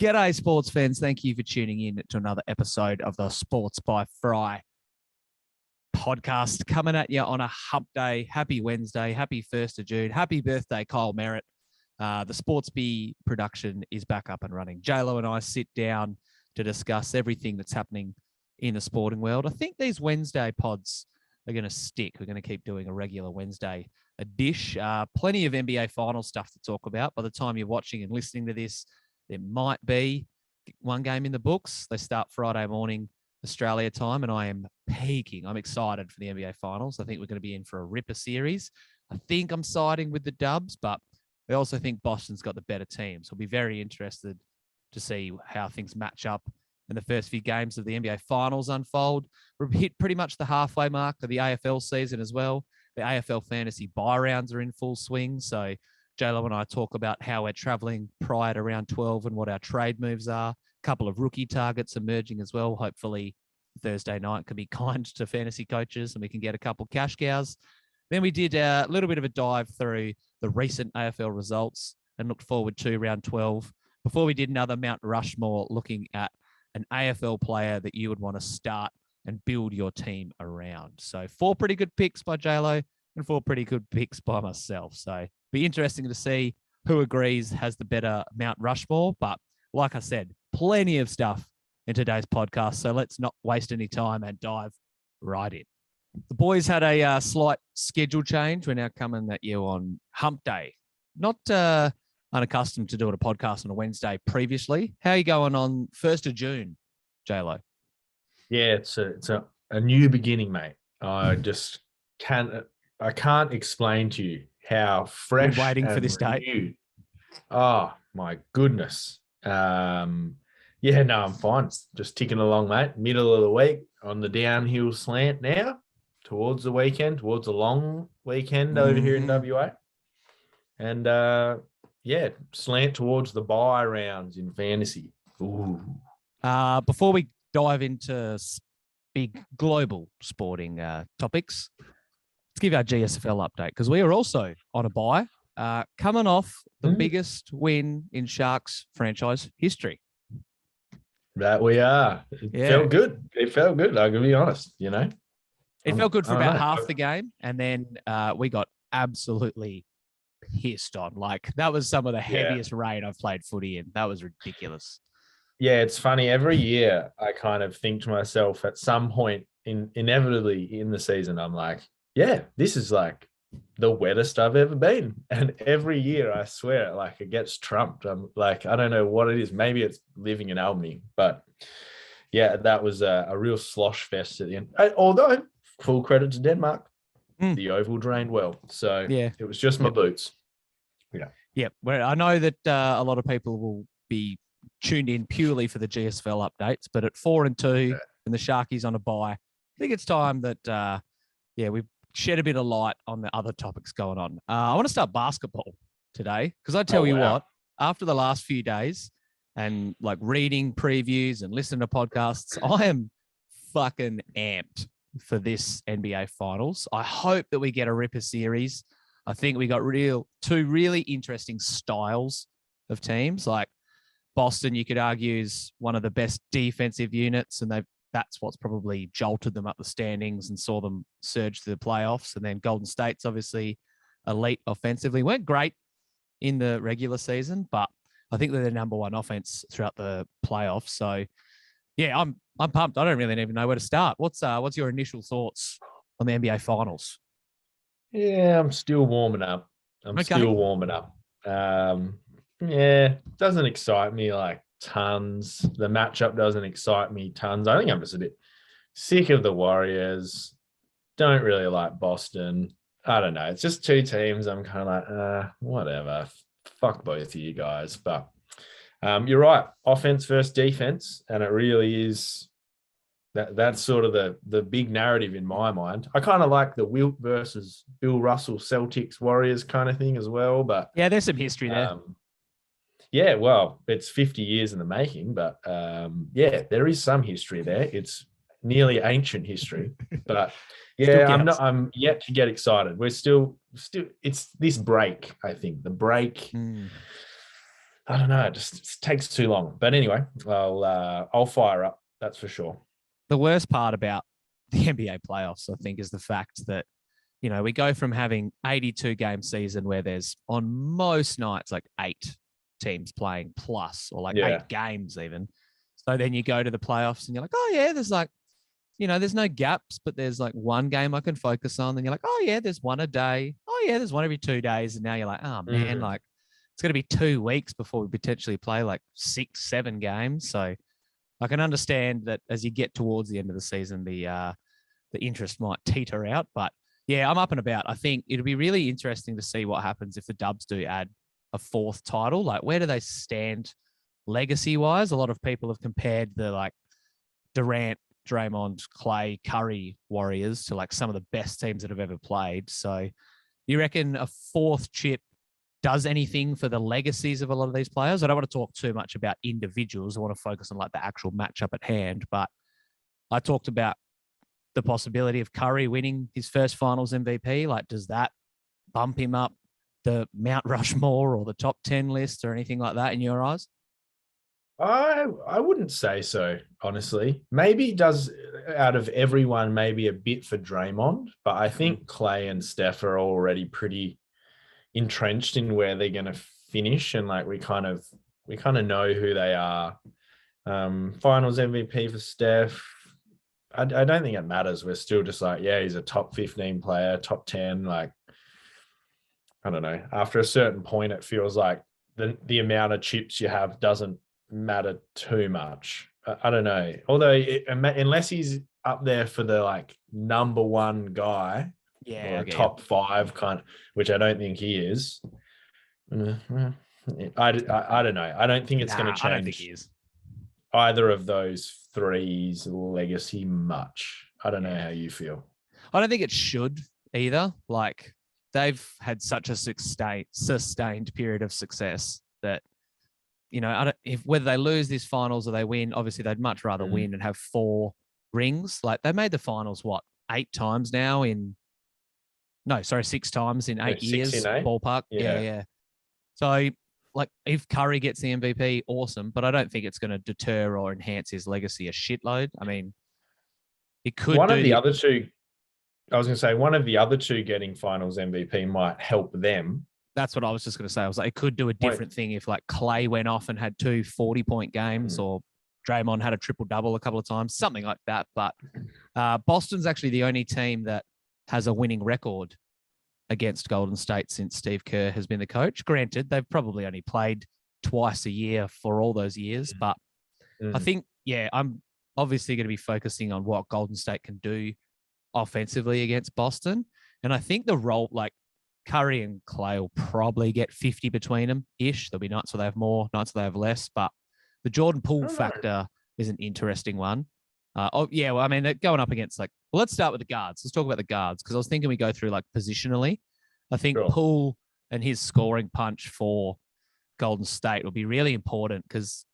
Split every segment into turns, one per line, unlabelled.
G'day, sports fans. Thank you for tuning in to another episode of the Sports by Fry podcast, coming at you on a hump day. Happy Wednesday. Happy 1st of June. Happy birthday, Kyle Merritt. The Sportsby production is back up and running. JLo and I sit down to discuss everything that's happening in the sporting world. I think these Wednesday pods are going to stick. We're going to keep doing a regular Wednesday dish. Plenty of NBA final stuff to talk about. By the time you're watching and listening to this, there might be one game in the books. They start Friday morning, Australia time, and I am peaking. I'm excited for the NBA finals. I think we're going to be in for a ripper series. I think I'm siding with the Dubs, but I also think Boston's got the better team. So I'll be very interested to see how things match up in the first few games of the NBA finals unfold. We've hit pretty much the halfway mark of the AFL season as well. The AFL Fantasy buy rounds are in full swing. So JLo and I talk about how we're traveling prior to round 12 and what our trade moves are. A couple of rookie targets emerging as well. Hopefully Thursday night can be kind to fantasy coaches and we can get a couple cash cows. Then we did a little bit of a dive through the recent AFL results and looked forward to round 12 before we did another Mt Rushmore, looking at an AFL player that you would want to start and build your team around. So 4 pretty good picks by JLo and 4 pretty good picks by myself. So be interesting to see who agrees has the better Mt Rushmore. But like I said, plenty of stuff in today's podcast. So let's not waste any time and dive right in. The boys had a slight schedule change. We're now coming at you on hump day. Not unaccustomed to doing a podcast on a Wednesday previously. How are you going on 1st of June, JLo?
Yeah, it's a new beginning, mate. I just can't explain to you how fresh.
You're waiting
and
for this
renewed.
day.
Oh my goodness. Yeah, no, I'm fine. Just ticking along, mate. Middle of the week on the downhill slant now, towards the weekend, towards a long weekend over here in WA. And yeah, slant towards the bye rounds in fantasy. Ooh.
Before we dive into big global sporting topics, let's give our GSFL update because we are also on a bye, coming off the biggest win in Sharks franchise history.
That we are. It felt good. It felt good. I can be honest, you know.
It felt good for about half the game, and then we got absolutely pissed on. Like, that was some of the heaviest rain I've played footy in. That was ridiculous. Yeah,
it's funny. Every year I kind of think to myself at some point inevitably in the season, I'm like, yeah, this is like the wettest I've ever been. And every year I swear, like, it gets trumped. I'm like, I don't know what it is. Maybe it's living in Albany, but yeah, that was a real slosh fest at the end. Although full credit to Denmark, the oval drained well. So it was just my boots.
Yeah. Well, I know that a lot of people will be tuned in purely for the GSFL updates, but at 4-2 and the Sharkies on a bye, I think it's time that we shed a bit of light on the other topics going on. I want to start basketball today because I tell you what, after the last few days and like reading previews and listening to podcasts, I am fucking amped for this NBA finals. I hope that we get a ripper series. I think we got two really interesting styles of teams. Like Boston, you could argue, is one of the best defensive units, and that's what's probably jolted them up the standings and saw them surge to the playoffs. And then Golden State's obviously elite offensively. Weren't great in the regular season, but I think they're the number one offense throughout the playoffs. So yeah, I'm pumped. I don't really even know where to start. What's your initial thoughts on the NBA finals?
Yeah, I'm still warming up. Yeah, doesn't excite me like tons. The matchup doesn't excite me tons. I think I'm just a bit sick of the Warriors. Don't really like Boston. I don't know. It's just two teams. I'm kind of like, whatever. Fuck both of you guys. But you're right. Offense versus defense. And it really is that's sort of the big narrative in my mind. I kind of like the Wilt versus Bill Russell Celtics Warriors kind of thing as well. But
yeah, there's some history there.
Yeah, well, it's 50 years in the making, but yeah, there is some history there. It's nearly ancient history, but yeah, I'm yet to get excited. We're still, it's this break, I think. The break I don't know. It just takes too long. But anyway, I'll fire up. That's for sure.
The worst part about the NBA playoffs, I think, is the fact that, we go from having 82 game season where there's on most nights like 8 teams playing plus, or like 8 games even. So then you go to the playoffs and you're like, oh yeah, there's like, there's no gaps, but there's like one game I can focus on. Then you're like, oh yeah, there's one a day. Oh yeah, there's one every 2 days. And now you're like, oh man, like it's going to be 2 weeks before we potentially play like 6, 7 games. So I can understand that as you get towards the end of the season, the interest might teeter out. But yeah, I'm up and about. I think it'll be really interesting to see what happens if the Dubs do add a 4th title. Like, where do they stand legacy wise? A lot of people have compared the like Durant, Draymond, Clay, Curry Warriors to like some of the best teams that have ever played. So you reckon a 4th chip does anything for the legacies of a lot of these players? I don't want to talk too much about individuals. I want to focus on like the actual matchup at hand. But I talked about the possibility of Curry winning his first finals MVP. Like, does that bump him up the Mt Rushmore or the top 10 list or anything like that in your eyes?
I wouldn't say so, honestly. Maybe it does, out of everyone, maybe a bit for Draymond, but I think Clay and Steph are already pretty entrenched in where they're going to finish, and like we kind of know who they are. Finals MVP for Steph. I don't think it matters. We're still just like, yeah, he's a top 15 player, top 10. Like, I don't know. After a certain point, it feels like the amount of chips you have doesn't matter too much. I don't know. Although unless he's up there for the like number 1 guy, or a top 5 kind of, which I don't think he is. I don't know. I don't think it's going to change.
I don't think he is.
Either of those 3's legacy much. I don't know how you feel.
I don't think it should either. Like, they've had such a sustained period of success that, whether they lose this finals or they win, obviously they'd much rather win and have 4 rings. Like, they made the finals, 8 times now 6 times in 8 years,
in 8?
ballpark. Yeah. So, like, if Curry gets the MVP, awesome, but I don't think it's going to deter or enhance his legacy a shitload. I mean, it could.
One of the other 2, I was going to say, one of the other 2 getting finals MVP might help them.
That's what I was just going to say. I was like, it could do a different thing if like Clay went off and had 2 40-point games, or Draymond had a triple-double a couple of times, something like that. But Boston's actually the only team that has a winning record against Golden State since Steve Kerr has been the coach. Granted, they've probably only played twice a year for all those years, but I think, I'm obviously going to be focusing on what Golden State can do offensively against Boston. And I think the role, like Curry and Clay will probably get 50 between them ish. There'll be nights where they have more, nights where they have less, but the Jordan Poole factor is an interesting one. They're going up against let's start with the guards. Let's talk about the guards, because I was thinking we go through like positionally. I think Poole and his scoring punch for Golden State will be really important, because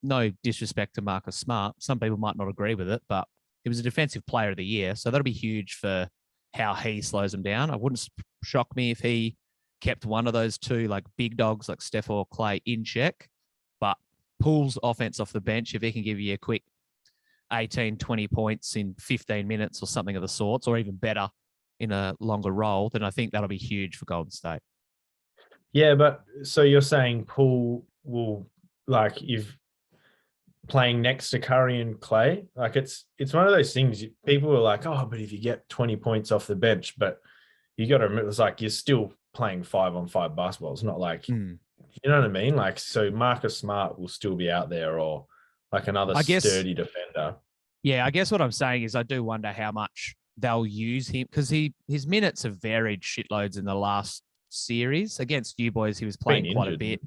no disrespect to Marcus Smart, some people might not agree with it, but he was a defensive player of the year. So that'll be huge for how he slows them down. I wouldn't shock me if he kept one of those 2 like big dogs like Steph or Clay in check. But Poole's offense off the bench, if he can give you a quick 18, 20 points in 15 minutes or something of the sorts, or even better in a longer role, then I think that'll be huge for Golden State.
Yeah, but so you're saying Poole will, like, if playing next to Curry and Clay, like it's one of those things people are like, oh, but if you get 20 points off the bench, but you got to remember, it's like you're still playing 5-on-5 basketball. It's not like, you know what I mean? Like, so Marcus Smart will still be out there, or like another sturdy defender.
Yeah, I guess what I'm saying is I do wonder how much they'll use him, because his minutes have varied shitloads in the last series. Against you boys, he was playing quite a bit.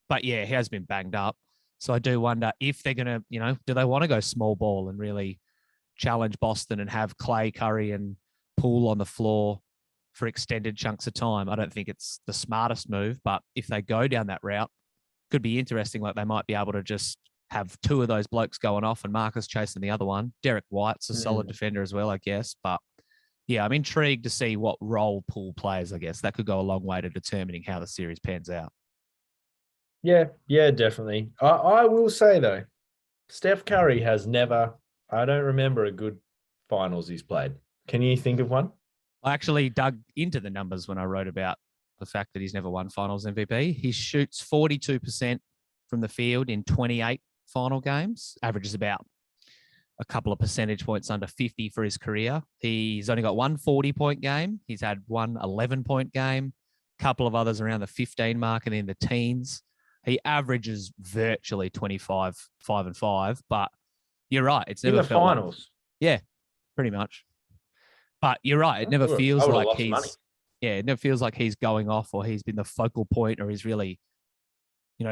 But yeah, he has been banged up. So I do wonder if they're going to, do they want to go small ball and really challenge Boston and have Clay, Curry, and Poole on the floor for extended chunks of time? I don't think it's the smartest move, but if they go down that route, could be interesting. Like, they might be able to just have 2 of those blokes going off and Marcus chasing the other one. Derek White's a solid defender as well, I guess. But yeah, I'm intrigued to see what role Poole plays, I guess. That could go a long way to determining how the series pans out.
Yeah, definitely. I will say though, Steph Curry has never, I don't remember a good finals he's played. Can you think of one?
I actually dug into the numbers when I wrote about the fact that he's never won finals MVP. He shoots 42% from the field in 28 final games, averages about a couple of percentage points under 50 for his career. He's only got one 40-point game. He's had one 11-point game, a couple of others around the 15 mark and in the teens. He averages virtually 25, 5 and 5, but you're right. It's
In
never
the
felt like,
finals.
yeah, pretty much. But you're right. It never
I would
feels
have
like
lost money.
it never feels like he's going off or he's been the focal point or he's really,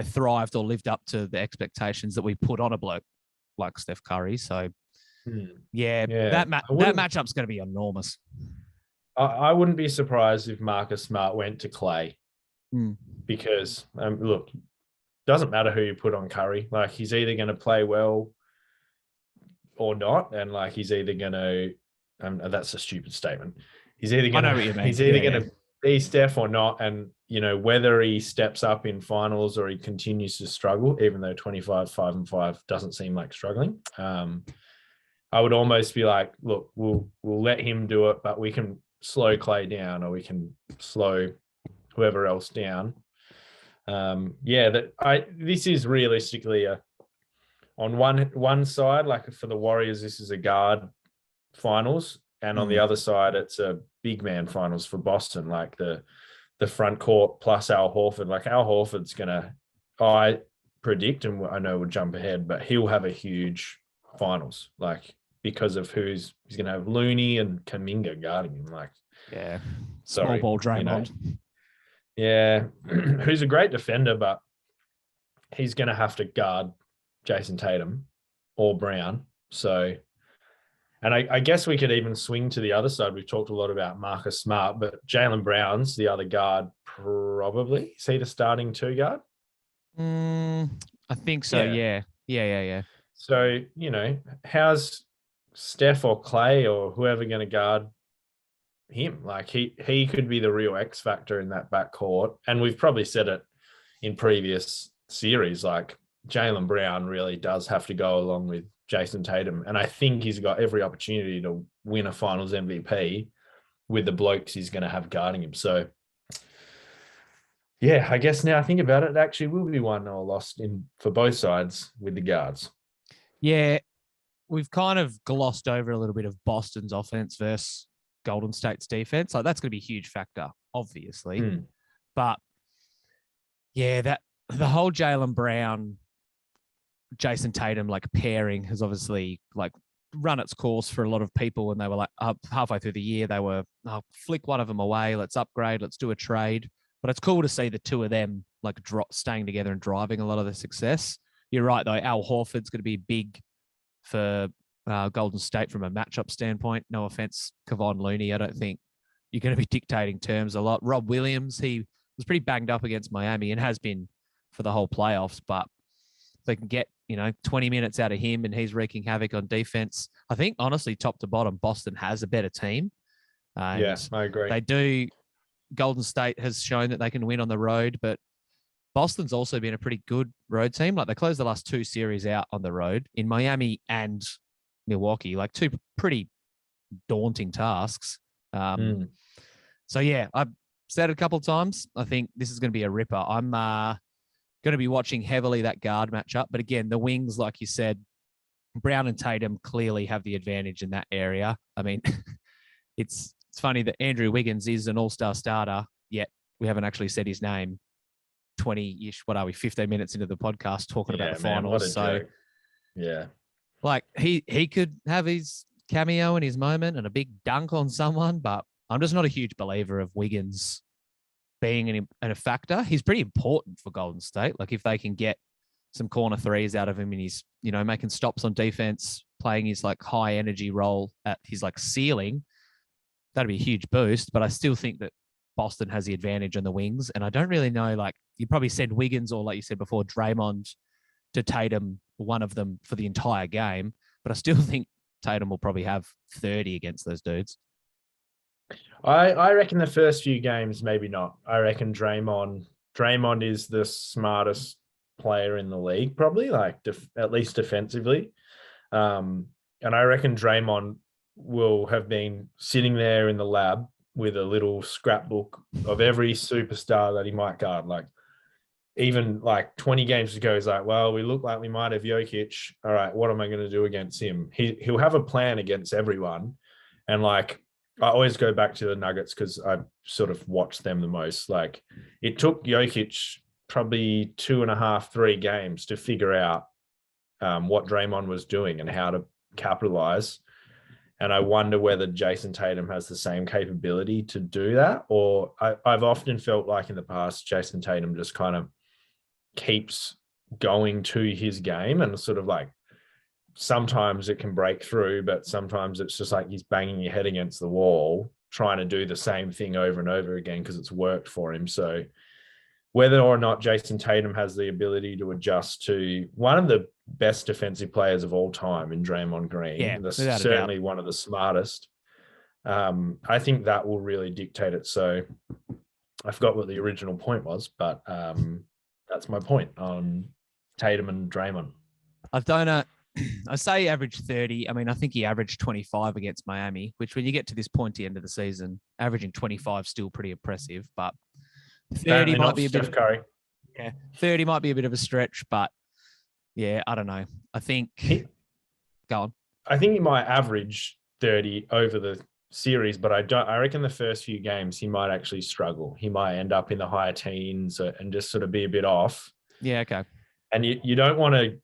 thrived or lived up to the expectations that we put on a bloke like Steph Curry. So yeah,
Yeah.
that matchup's going to be enormous.
I wouldn't be surprised if Marcus Smart went to Clay
Mm.
because look, doesn't matter who you put on Curry. Like he's either going to play well or not, and like he's either going to. That's a stupid statement. He's either going
I know what you mean.
he's either going to be Steph or not, and whether he steps up in finals or he continues to struggle, even though 25, 5 and 5 doesn't seem like struggling. I would almost be like, look, we'll let him do it, but we can slow Clay down or we can slow whoever else down. This is realistically on one side, like for the Warriors, this is a guard finals, and on the other side, it's a big man finals for Boston, like the front court plus Al Horford. Like Al Horford's gonna, I predict, and I know we'll jump ahead, but he'll have a huge finals, like because of he's gonna have Looney and Kuminga guarding him. Like,
yeah, small ball Draymond.
Yeah, who's a great defender, but he's gonna have to guard Jason Tatum or Brown. So. And I guess we could even swing to the other side. We've talked a lot about Marcus Smart, but Jaylen Brown's the other guard, probably. Is he the starting two guard?
I think so, yeah.
So, how's Steph or Clay or whoever going to guard him? Like, he could be the real X factor in that backcourt. And we've probably said it in previous series, like, Jaylen Brown really does have to go along with Jason Tatum. And I think he's got every opportunity to win a finals MVP with the blokes he's going to have guarding him. So, yeah, I guess now I think about it actually will be 1-0 lost for both sides with the guards.
Yeah, we've kind of glossed over a little bit of Boston's offense versus Golden State's defense. Like that's going to be a huge factor, obviously. But yeah, that the whole Jaylen Brown, Jason Tatum like pairing has obviously like run its course for a lot of people. And they were like halfway through the year, they were flick one of them away. Let's upgrade. Let's do a trade. But it's cool to see the two of them like staying together and driving a lot of the success. You're right though. Al Horford's going to be big for Golden State from a matchup standpoint. No offense, Kevon Looney. I don't think you're going to be dictating terms a lot. Rob Williams, he was pretty banged up against Miami and has been for the whole playoffs, but if they can get 20 minutes out of him and he's wreaking havoc on defense. I think, honestly, top to bottom, Boston has a better team.
Yeah, I agree.
They do. Golden State has shown that they can win on the road, but Boston's also been a pretty good road team. Like they closed the last two series out on the road in Miami and Milwaukee, like two pretty daunting tasks. So, yeah, I've said it a couple of times. I think this is going to be a ripper. I'm going to be watching heavily that guard matchup. But again, the wings, like you said, Brown and Tatum clearly have the advantage in that area. I mean, it's funny that Andrew Wiggins is an all-star starter, yet we haven't actually said his name 20-ish, 15 minutes into the podcast talking about the finals. So,
joke. Yeah. Like
he could have his cameo in his moment and a big dunk on someone, but I'm just not a huge believer of Wiggins being a factor. He's pretty important for Golden State. Like if they can get some corner threes out of him and he's, making stops on defense, playing his like high energy role at his like ceiling, that'd be a huge boost. But I still think that Boston has the advantage on the wings. And I don't really know, like you probably said Wiggins or like you said before, Draymond to Tatum, one of them for the entire game. But I still think Tatum will probably have 30 against those dudes.
I reckon the first few games, maybe not. I reckon Draymond is the smartest player in the league, probably, like at least defensively. And I reckon Draymond will have been sitting there in the lab with a little scrapbook of every superstar that he might guard. Like, even like 20 games ago, he's like, well, we look like we might have Jokic. All right, what am I going to do against him? He'll have a plan against everyone. And like, I always go back to the Nuggets because I sort of watched them the most. Like, it took Jokic probably 2.5, 3 games to figure out what Draymond was doing and how to capitalize. And I wonder whether Jason Tatum has the same capability to do that. Or I've often felt like in the past, Jason Tatum just kind of keeps going to his game, and sort of like sometimes it can break through, but sometimes it's just like he's banging your head against the wall, trying to do the same thing over and over again because it's worked for him. So whether or not Jason Tatum has the ability to adjust to one of the best defensive players of all time in Draymond Green, certainly one of the smartest, I think that will really dictate it. So I forgot what the original point was, but that's my point on Tatum and Draymond.
I say average 30. I mean, I think he averaged 25 against Miami, which when you get to this point, the end of the season, averaging 25 still pretty impressive, but 30 might be a bit of Curry. Yeah, 30 might be a bit of a stretch, but yeah, I don't know. I think go on.
I think he might average 30 over the series, but I reckon the first few games he might actually struggle. He might end up in the higher teens and just sort of be a bit off.
Yeah, okay.
And you don't want to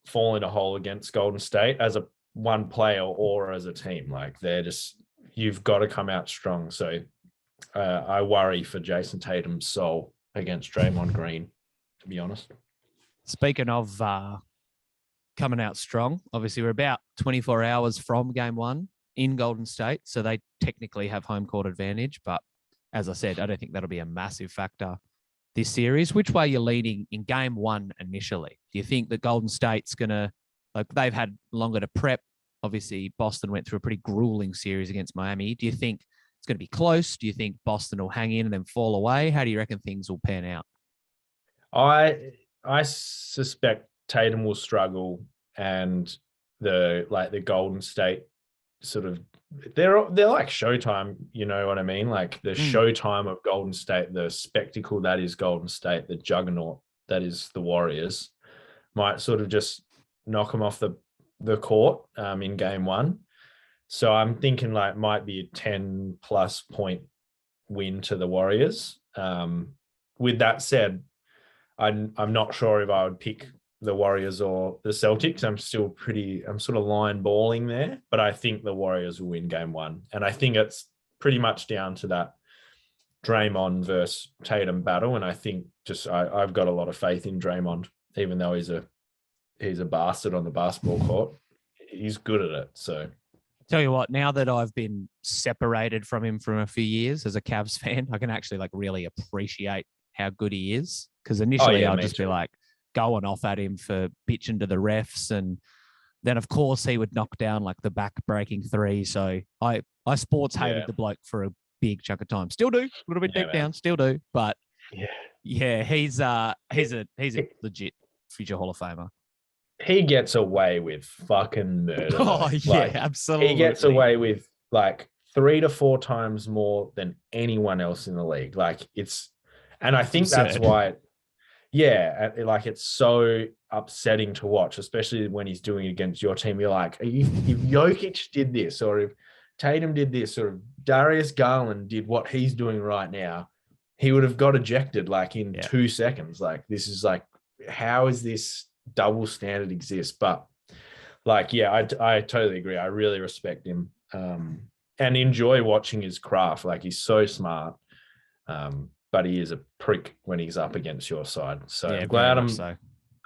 fall in a hole against Golden State as a one player or as a team. Like, you've got to come out strong. So I worry for Jason Tatum's soul against Draymond Green, to be honest.
Speaking of coming out strong, obviously we're about 24 hours from game 1 in Golden State, so they technically have home court advantage. But as I said, I don't think that'll be a massive factor this series. Which way you're leaning in game 1 initially? Do you think that Golden State's going to, like, they've had longer to prep? Obviously, Boston went through a pretty grueling series against Miami. Do you think it's going to be close? Do you think Boston will hang in and then fall away? How do you reckon things will pan out?
I suspect Tatum will struggle, and the Golden State sort of they're like Showtime, you know what I mean? Like the Showtime of Golden State, the spectacle that is Golden State, the juggernaut that is the Warriors, might sort of just knock them off the court in game 1. So I'm thinking like might be a 10+ point win to the Warriors. With that said, I'm not sure if I would pick the Warriors or the Celtics. I'm sort of line balling there, but I think the Warriors will win game 1. And I think it's pretty much down to that Draymond versus Tatum battle. And I think I've got a lot of faith in Draymond, even though he's a bastard on the basketball court. He's good at it. So
tell you what, now that I've been separated from him for a few years as a Cavs fan, I can actually like really appreciate how good he is. Because initially I'd just be like going off at him for bitching to the refs. And then of course he would knock down like the back breaking 3. So I sports hated the bloke for a big chunk of time. Still do, a little bit deep down, still do. But yeah, he's a legit future Hall of Famer.
He gets away with fucking murder.
Oh, yeah, absolutely.
He gets away with like 3 to 4 times more than anyone else in the league. Like and I think that's why, like it's so upsetting to watch, especially when he's doing it against your team. You're like, if Jokic did this, or if Tatum did this, or if Darius Garland did what he's doing right now, he would have got ejected like in 2 seconds. Like, this is like, how is this double standard exist? But like, I totally agree. I really respect him and enjoy watching his craft. Like, he's so smart, but he is a prick when he's up against your side. So I'm glad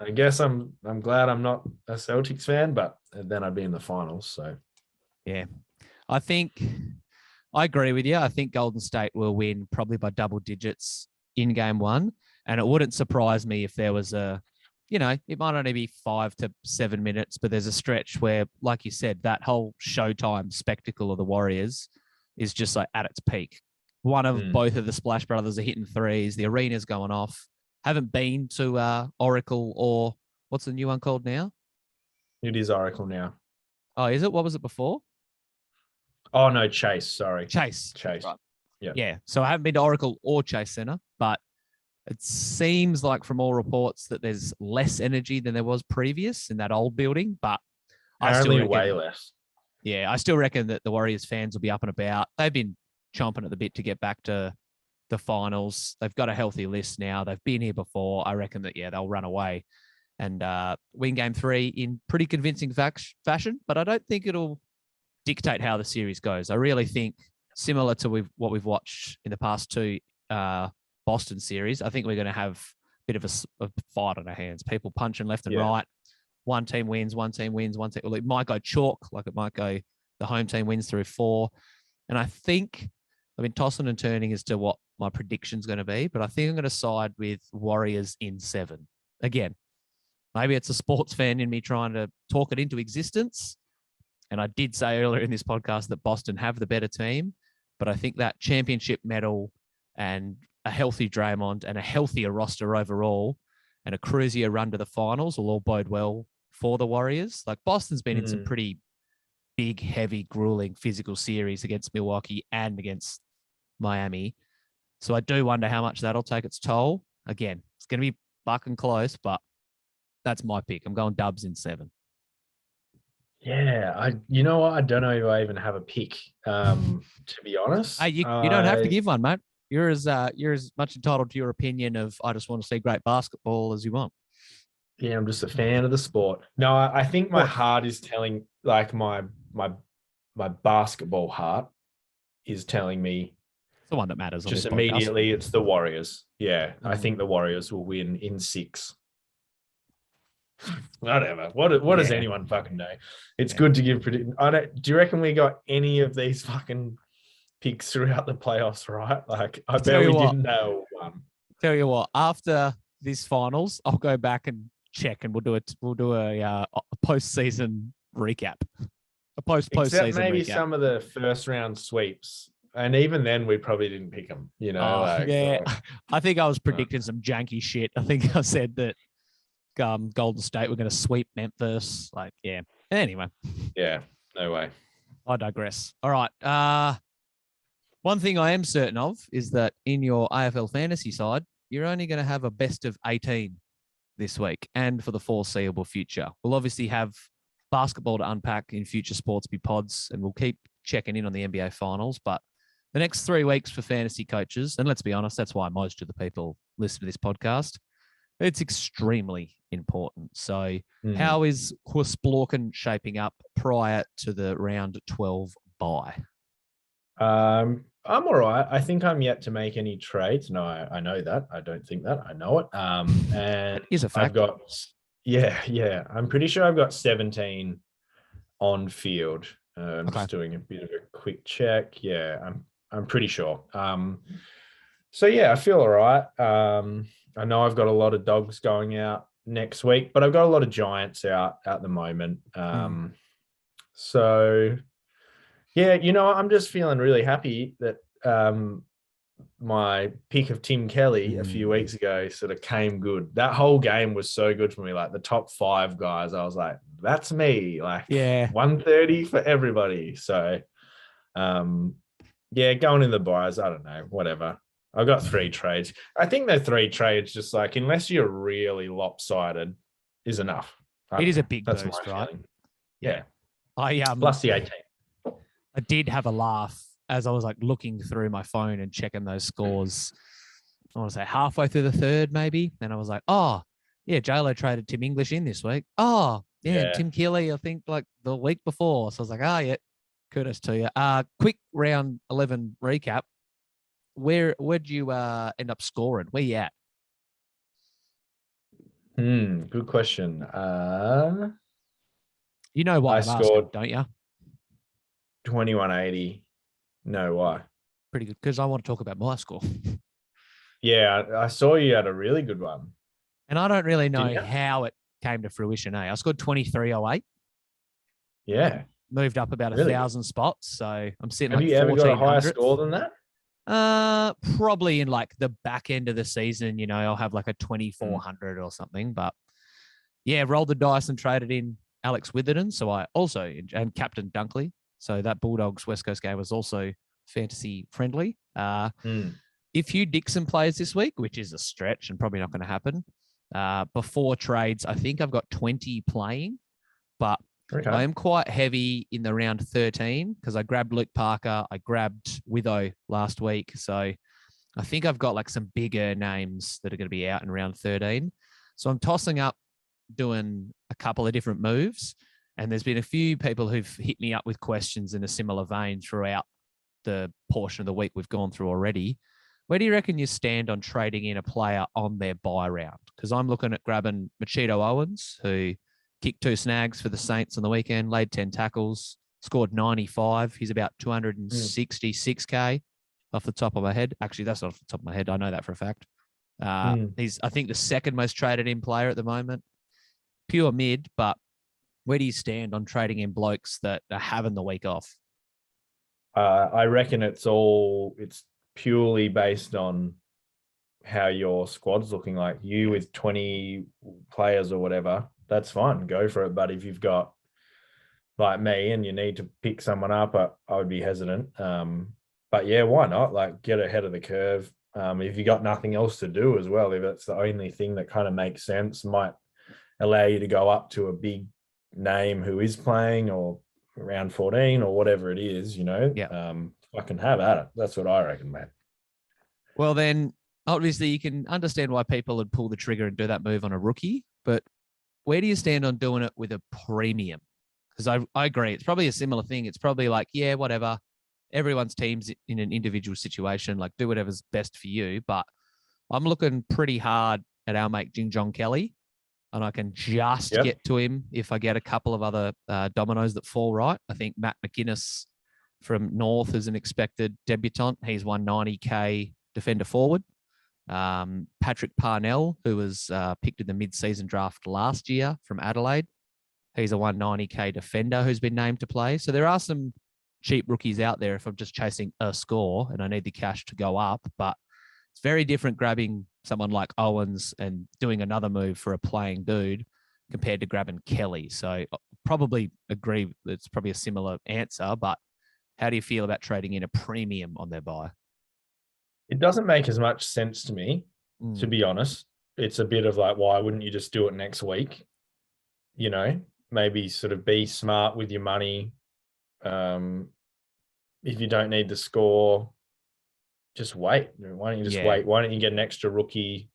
I guess I'm glad I'm not a Celtics fan, but then I'd be in the finals. So
yeah, I think I agree with you. I think Golden State will win probably by double digits in game 1, and it wouldn't surprise me if there was it might only be 5 to 7 minutes, but there's a stretch where, like you said, that whole Showtime spectacle of the Warriors is just like at its peak. One of both of the Splash Brothers are hitting threes. The arena's going off. haven't been to Oracle, or what's the new one called now?
It is Oracle now.
Oh, is it? What was it before?
Oh, no, Chase. Sorry.
Chase.
Chase.
Right.
Yeah.
Yeah. So I haven't been to Oracle or Chase Center, but it seems like from all reports that there's less energy than there was previous in that old building. But
Apparently way less.
Yeah, I still reckon that the Warriors fans will be up and about. They've been chomping at the bit to get back to the finals. They've got a healthy list now. They've been here before. I reckon that, yeah, they'll run away and win game 3 in pretty convincing fashion. But I don't think it'll dictate how the series goes. I really think, similar to what we've watched in the past 2 Boston series, I think we're going to have a bit of a fight on our hands. People punching left and right. One team wins, one team wins, one team. Well, it might go chalk, like it might go the home team wins through 4. And I think I've been tossing and turning as to what my prediction's going to be, but I think I'm going to side with Warriors in 7. Again, maybe it's a sports fan in me trying to talk it into existence. And I did say earlier in this podcast that Boston have the better team, but I think that championship medal and a healthy Draymond and a healthier roster overall and a cruisier run to the finals will all bode well for the Warriors. Like, Boston's been in some pretty big, heavy, grueling physical series against Milwaukee and against Miami. So I do wonder how much that'll take its toll. Again, it's going to be fucking close, but that's my pick. I'm going Dubs in 7.
Yeah, you know what? I don't know if I even have a pick, to be honest.
Hey, you don't have to give one, mate. You're as much entitled to your opinion of I just want to see great basketball as you want.
Yeah, I'm just a fan of the sport. No, I think my heart is telling, like my basketball heart is telling me
it's the one that matters.
Just immediately, it's the Warriors. Yeah, I think the Warriors will win in 6. Whatever. What does anyone fucking know? It's good to give prediction. Do you reckon we got any of these fucking picks throughout the playoffs right? Like, I bet we didn't know one.
Tell you what, after this finals, I'll go back and check, and we'll do a postseason recap. A postseason
maybe
recap.
Some of the first round sweeps. And even then, we probably didn't pick them, you know.
I think I was predicting some janky shit. I think I said that Golden State were going to sweep Memphis. Like, yeah. Anyway.
Yeah, no way.
I digress. All right. One thing I am certain of is that in your AFL Fantasy side, you're only going to have a best of 18 this week and for the foreseeable future. We'll obviously have basketball to unpack in future Sportsby pods, and we'll keep checking in on the NBA finals. But the next 3 weeks for fantasy coaches, and let's be honest, that's why most of the people listen to this podcast, it's extremely important. So how is Quisplorkin shaping up prior to the round 12 bye?
I'm all right. I think I'm yet to make any trades. No, I know that. I don't think that. I know it. And
is a fact.
I've got, I'm pretty sure I've got 17 on field. I'm just doing a bit of a quick check. Yeah, I'm pretty sure. So yeah, I feel all right. I know I've got a lot of dogs going out next week, but I've got a lot of Giants out at the moment. So yeah, you know, I'm just feeling really happy that my pick of Tim Kelly a few weeks ago sort of came good. That whole game was so good for me. Like, the top 5 guys, I was like, that's me. Like, 130 for everybody. So yeah, going in the buys, I don't know, whatever. I've got 3 trades. I think the 3 trades, just like, unless you're really lopsided, is enough.
It is a big boost, right?
Yeah.
Plus
the 18.
I did have a laugh as I was like looking through my phone and checking those scores. I want to say halfway through the 3rd, maybe. And I was like, oh, yeah, J-Lo traded Tim English in this week. Oh, yeah, Tim Keeley, I think, like the week before. So I was like, oh, yeah, kudos to you. Quick round 11 recap. Where'd you end up scoring? Where you at?
Good question.
You know why
I scored,
don't you?
2180. No, why?
Pretty good, because I want to talk about my score.
Yeah, I saw you had a really good one.
And I don't really know how it came to fruition. I scored 2308.
Yeah.
Moved up about 1,000 spots. So I'm sitting
Have
like
you ever got a higher
1400th.
score than that?
Probably in like the back end of the season, I'll have like a 2,400 or something. But yeah, rolled the dice and traded in Alex Witherden. So I also, and Captain Dunkley. So that Bulldogs West Coast game was also fantasy friendly. If Hugh Dixon plays this week, which is a stretch and probably not going to happen, before trades, I think I've got 20 playing, but I am quite heavy in the round 13 because I grabbed Luke Parker. I grabbed Witho last week. So I think I've got like some bigger names that are going to be out in round 13. So I'm tossing up doing a couple of different moves. And there's been a few people who've hit me up with questions in a similar vein throughout the portion of the week we've gone through already. Where do you reckon you stand on trading in a player on their bye round? Because I'm looking at grabbing Machito Owens, who kicked 2 snags for the Saints on the weekend, laid 10 tackles, scored 95. He's about 266K off the top of my head. Actually, that's not off the top of my head. I know that for a fact. He's, I think, the second most traded in player at the moment. Pure mid, but where do you stand on trading in blokes that are having the week off?
I reckon it's purely based on how your squad's looking. Like you with 20 players or whatever, that's fine. Go for it. But if you've got like me and you need to pick someone up, I would be hesitant. But yeah, why not? Like get ahead of the curve. If you got nothing else to do as well, if it's the only thing that kind of makes sense, might allow you to go up to a big name who is playing or around 14 or whatever it is, fucking have at it. That's what I reckon, mate.
Well, then obviously you can understand why people would pull the trigger and do that move on a rookie, but where do you stand on doing it with a premium? Because I agree. It's probably a similar thing. It's probably like, yeah, whatever. Everyone's team's in an individual situation. Like do whatever's best for you. But I'm looking pretty hard at our mate Jing Jong Kelly. And I can just get to him if I get a couple of other dominoes that fall right. I think Matt McGuinness from North is an expected debutant. He's 190K defender forward. Patrick Parnell, who was picked in the mid-season draft last year from Adelaide. He's a 190K defender who's been named to play. So there are some cheap rookies out there if I'm just chasing a score and I need the cash to go up. But it's very different grabbing someone like Owens and doing another move for a playing dude compared to grabbing Kelly. So probably agree it's probably a similar answer, but how do you feel about trading in a premium on their buy?
It doesn't make as much sense to me, to be honest. It's a bit of like, why wouldn't you just do it next week? Maybe sort of be smart with your money. If you don't need the score, just wait. Why don't you just wait? Why don't you get an extra rookie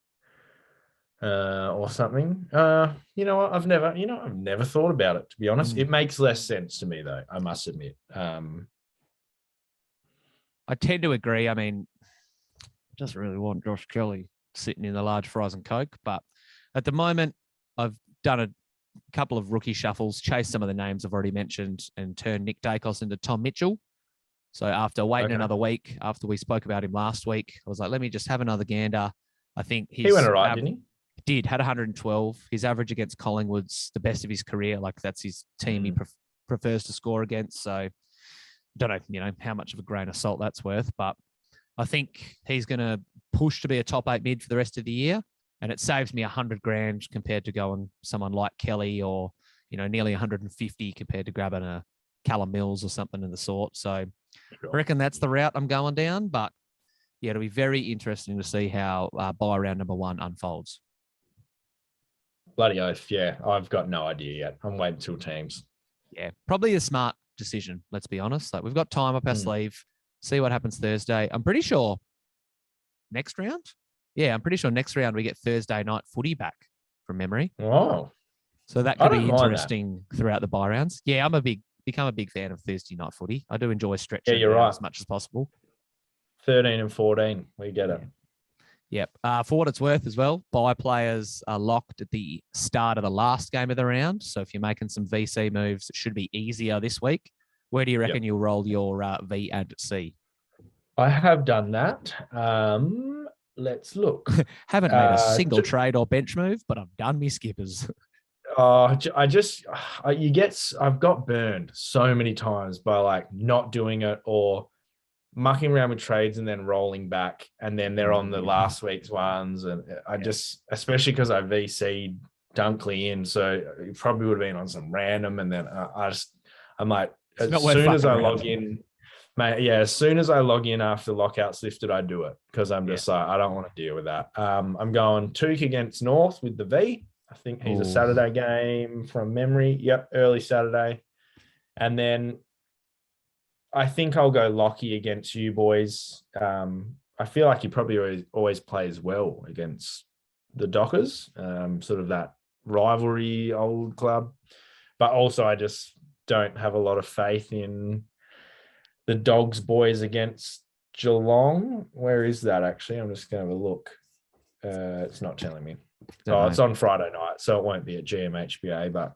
or something? You know what? I've never thought about it, to be honest. It makes less sense to me, though, I must admit. I
tend to agree. I mean, I just really want Josh Kelly sitting in the large fries and Coke. But at the moment, I've done a couple of rookie shuffles, chased some of the names I've already mentioned, and turned Nick Dacos into Tom Mitchell. So after waiting another week, after we spoke about him last week, I was like, let me just have another gander. I think he
went all right, didn't he?
Had 112. His average against Collingwood's the best of his career. Like that's his team he prefers to score against. So I don't know, how much of a grain of salt that's worth, but I think he's going to push to be a top 8 mid for the rest of the year. And it saves me $100,000 compared to going someone like Kelly or, nearly 150 compared to grabbing a Callum Mills or something of the sort. So I reckon that's the route I'm going down. But yeah, it'll be very interesting to see how buy round number 1 unfolds.
Bloody oath. Yeah, I've got no idea yet. I'm waiting till teams.
Yeah, probably a smart decision. Let's be honest. Like we've got time up our sleeve. See what happens Thursday. I'm pretty sure next round. Yeah, I'm pretty sure next round we get Thursday night footy back from memory.
Wow.
So that could be interesting throughout the buy rounds. Yeah, become a big fan of Thursday night footy. I do enjoy stretching
you're right.
as much as possible.
13 and 14, we get it.
Yep. For what it's worth as well, buy players are locked at the start of the last game of the round. So if you're making some VC moves, it should be easier this week. Where do you reckon you'll roll your V and C?
I have done that. Let's look.
Haven't made a single trade or bench move, but I've done me skippers.
I've got burned so many times by like not doing it or mucking around with trades and then rolling back, and then they're on the last week's ones. And I just, especially because I VC'd Dunkley in, so it probably would have been on some random. And then I'm like, as soon as I log in, mate, as soon as I log in after lockouts lifted, I do it because I'm just like, I don't want to deal with that. I'm going Took against North with the V. I think he's a Saturday game from memory. Yep, early Saturday. And then I think I'll go Lockie against you boys. I feel like he probably always plays well against the Dockers, sort of that rivalry old club. But also I just don't have a lot of faith in the Dogs boys against Geelong. Where is that actually? I'm just going to have a look. It's not telling me. It's on Friday night, so it won't be at GMHBA, but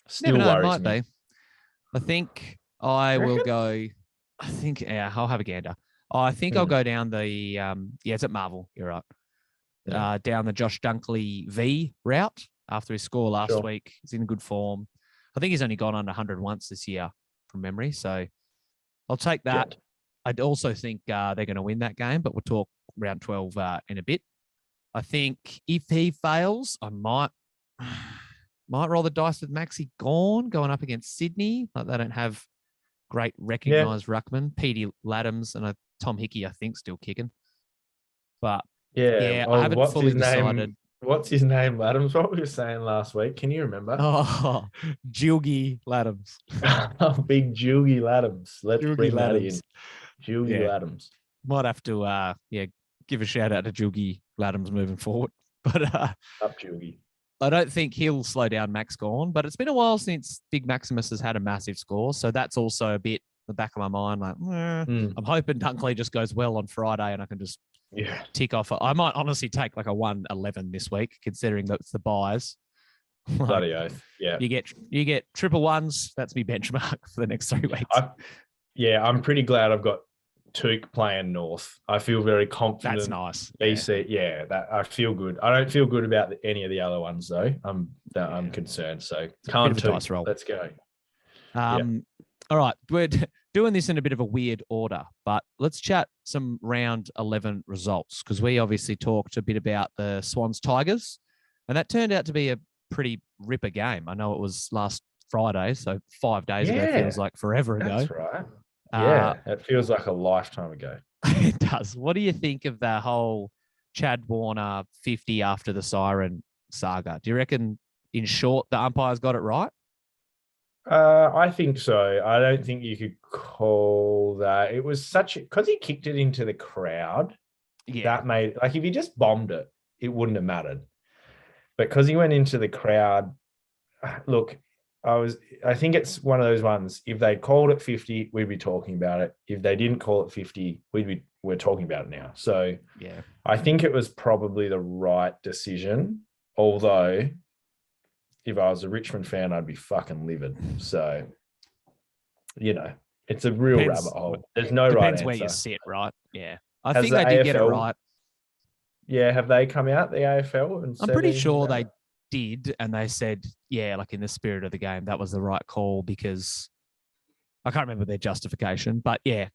still worries me.
I think I will go. I think I'll have a gander. I think I'll go down the it's at Marvel. You're right. Yeah. Down the Josh Dunkley V route after his score last week. He's in good form. I think he's only gone under 100 once this year from memory. So I'll take that. Good. I also think they're going to win that game, but we'll talk round 12 in a bit. I think if he fails, I might roll the dice with Maxi Gawn going up against Sydney. Like they don't have great recognised ruckman. Petey Laddams and Tom Hickey, I think, still kicking. But I haven't fully decided.
What's his name, Laddams? What we were saying last week. Can you remember?
Oh, Jilgy Laddams.
Big Jilgy Laddams. Let's bring that in. Jilgy Laddams.
Might have to give a shout out to Jilgy Laddams moving forward. But
up Jilgy.
I don't think he'll slow down Max Gawn, but it's been a while since Big Maximus has had a massive score. So that's also a bit the back of my mind. Like, I'm hoping Dunkley just goes well on Friday and I can just tick off. I might honestly take like a 1-11 this week, considering that's the buys.
Bloody oath. Yeah.
You get triple ones. That's me benchmark for the next 3 weeks.
I'm pretty glad I've got Took playing North. I feel very confident.
That's nice.
BC, that I feel good. I don't feel good about any of the other ones though. I'm concerned. So can't Took. Let's go.
All right, we're doing this in a bit of a weird order, but let's chat some round 11 results because we obviously talked a bit about the Swans Tigers, and that turned out to be a pretty ripper game. I know it was last Friday, so 5 days ago feels like forever ago.
That's right. Yeah, it feels like a lifetime ago.
It does. What do you think of the whole Chad Warner 50 after the siren saga? Do you reckon, in short, the umpires got it right?
I think so. I don't think you could call that. It was because he kicked it into the crowd. Yeah. That made, like, if he just bombed it, it wouldn't have mattered. But because he went into the crowd, look, I think it's one of those ones. If they called it 50, we'd be talking about it. If they didn't call it 50, we're talking about it now. So I think it was probably the right decision. Although, if I was a Richmond fan, I'd be fucking livid. So, it's a real rabbit hole. There's no right answer.
Depends where you sit, right? Yeah, I think they did get it right.
Yeah, have they come out, the AFL?
I'm pretty sure they did, and they said, like in the spirit of the game, that was the right call because I can't remember their justification, but they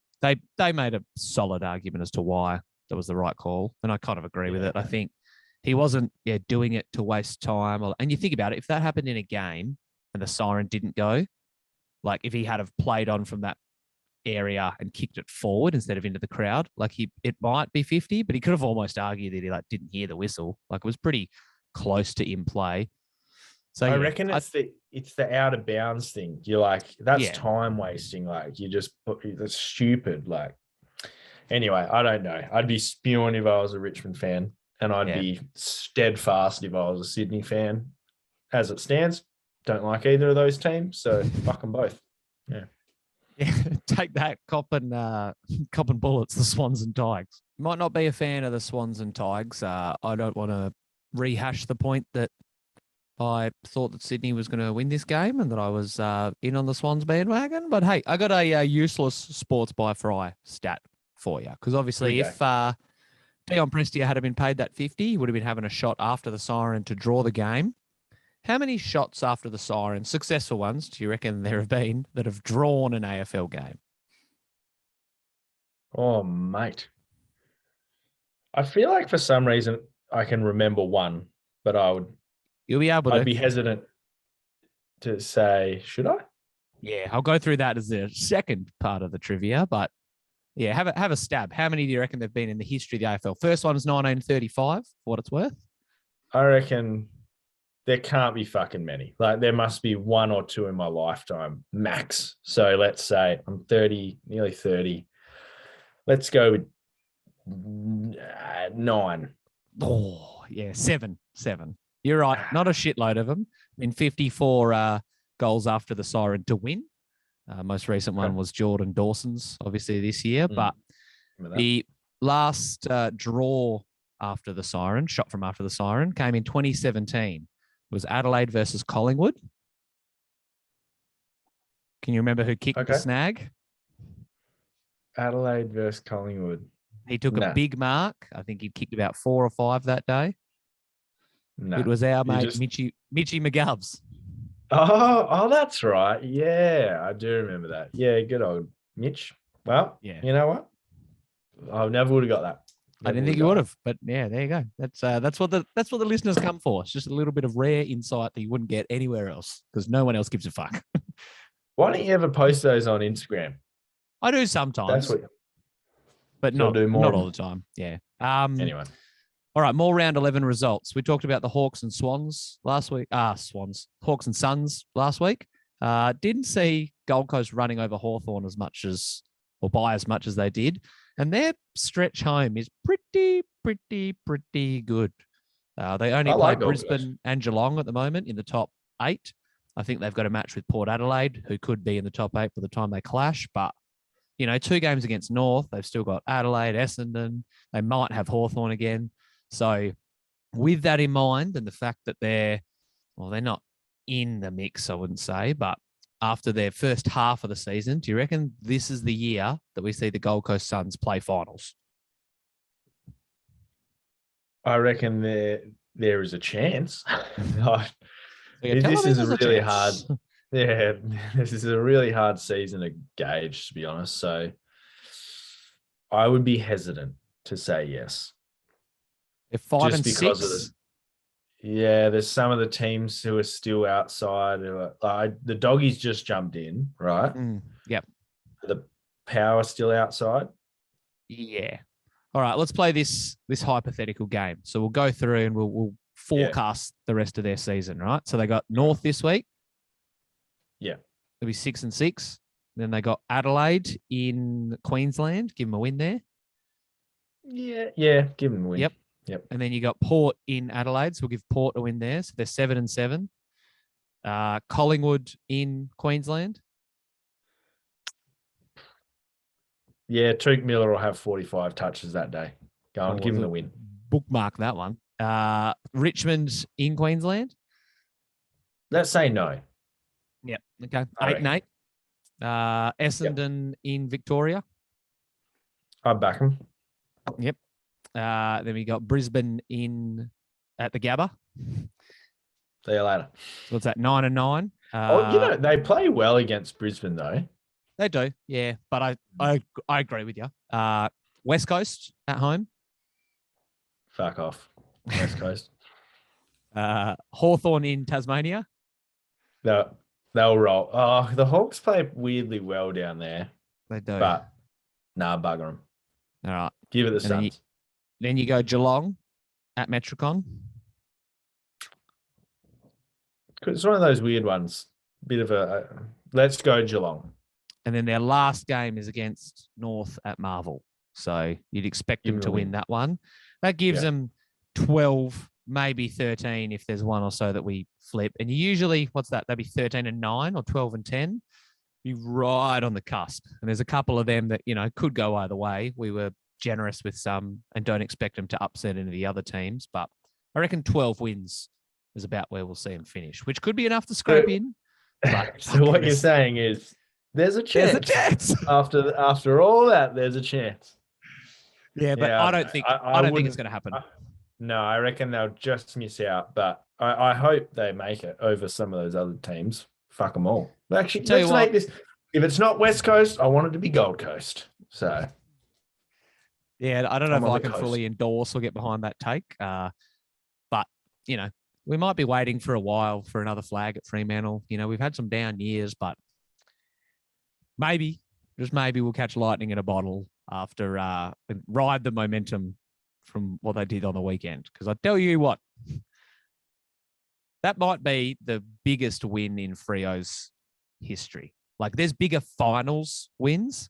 made a solid argument as to why that was the right call, and I kind of agree with it. I think he wasn't doing it to waste time, and you think about it, if that happened in a game and the siren didn't go, like if he had have played on from that area and kicked it forward instead of into the crowd, like it might be 50, but he could have almost argued that he didn't hear the whistle. Like it was pretty close to in play. So
I reckon it's the out of bounds thing. You're like, that's time wasting. Like that's stupid. Like anyway, I don't know. I'd be spewing if I was a Richmond fan, and I'd be steadfast if I was a Sydney fan. As it stands, don't like either of those teams, so fuck them both. Yeah.
Yeah, take that, copping bullets, the Swans and Tigers. Might not be a fan of the Swans and Tigers. I don't want to rehash the point that I thought that Sydney was going to win this game and that I was in on the Swans bandwagon. But hey, I got a useless sports by fry stat for you. Because obviously if Dion Prestia had been paid that 50, he would have been having a shot after the siren to draw the game. How many shots after the siren, successful ones, do you reckon there have been that have drawn an AFL game?
Oh, mate. I feel like for some reason I can remember one, but
You'll be able
I'd
to.
be hesitant to say, should I?
Yeah, I'll go through that as the second part of the trivia, but yeah, have a stab. How many do you reckon there've been in the history of the AFL? First one was 1935, for what it's worth.
I reckon there can't be fucking many. Like there must be one or two in my lifetime max. So let's say I'm 30, nearly 30. Let's go with 9.
Oh, yeah, seven. You're right. Not a shitload of them. In 54 goals after the siren to win. Most recent one was Jordan Dawson's, obviously this year. But the last draw after the siren, shot from after the siren, came in 2017. It was Adelaide versus Collingwood. Can you remember who kicked the snag?
Adelaide versus Collingwood.
He took a big mark. I think he'd kicked about 4 or 5 that day. It was our mate, Mitchy McGovs.
Oh, that's right. Yeah, I do remember that. Yeah, good old Mitch. Well, yeah. You know what? I never would have got that.
I didn't think you would have, but yeah, there you go. That's what the listeners come for. It's just a little bit of rare insight that you wouldn't get anywhere else because no one else gives a fuck.
Why don't you ever post those on Instagram?
I do sometimes, but not all the time. Yeah.
Anyway.
All right, more round 11 results. We talked about the Hawks and Swans last week. Hawks and Suns last week. Didn't see Gold Coast running over Hawthorn by as much as they did. And their stretch home is pretty good. They only play Brisbane and Geelong at the moment in the top 8. I think they've got a match with Port Adelaide, who could be in the top 8 by the time they clash. But, 2 games against North. They've still got Adelaide, Essendon. They might have Hawthorn again. So with that in mind and the fact that they're not in the mix, I wouldn't say, but after their first half of the season, do you reckon this is the year that we see the Gold Coast Suns play finals?
I reckon there is a chance. This is a really hard. Yeah, this is a really hard season to gauge, to be honest. So I would be hesitant to say yes.
They're 5 and 6.
There's some of the teams who are still outside. The Doggies just jumped in, right?
Yep.
The Power still outside.
Yeah. All right, let's play this hypothetical game. So we'll go through and we'll forecast the rest of their season, right? So they got North this week.
Yeah.
They'll be 6 and 6. Then they got Adelaide in Queensland. Give them a win there.
Yeah. Give them a win. Yep.
And then you got Port in Adelaide, so we'll give Port a win there. So they're 7 and 7. Collingwood in Queensland.
Yeah, Tuke Miller will have 45 touches that day. Go on, give him the win.
Bookmark that one. Richmond in Queensland.
Let's say no.
Yep. Okay. 8 and 8. Essendon in Victoria.
I'd back them.
Yep. Then we got Brisbane at the Gabba.
See you later.
So what's that? 9 and 9.
They play well against Brisbane though.
They do, yeah. But I agree with you. West Coast at home.
Fuck off, West Coast.
Hawthorn in Tasmania.
They'll roll. Oh, the Hawks play weirdly well down there.
They do.
But bugger them.
All right.
Give it the Suns.
Then you go Geelong at Metricon.
It's one of those weird ones. Bit of a let's go Geelong.
And then their last game is against North at Marvel. So you'd expect them to win that one. That gives them 12, maybe 13 if there's one or so that we flip. And usually, what's that? That'd be 13 and 9 or 12 and 10. Be right on the cusp. And there's a couple of them that, could go either way. We were generous with some and don't expect them to upset any of the other teams. But I reckon 12 wins is about where we'll see them finish, which could be enough to scrape in. But
so what you're saying is there's a chance.
There's a chance.
After all that, there's a chance.
Yeah, but I don't think it's going to happen.
No, I reckon they'll just miss out. But I hope they make it over some of those other teams. Fuck them all. Actually, let's make this. If it's not West Coast, I want it to be Gold Coast. So
Yeah, I don't know
I'm
if
on
I
the
can
coast.
fully endorse or get behind that take. But, we might be waiting for a while for another flag at Fremantle. We've had some down years, but maybe, just maybe we'll catch lightning in a bottle after and ride the momentum from what they did on the weekend. Because I tell you what, that might be the biggest win in Frio's history. Like, there's bigger finals wins,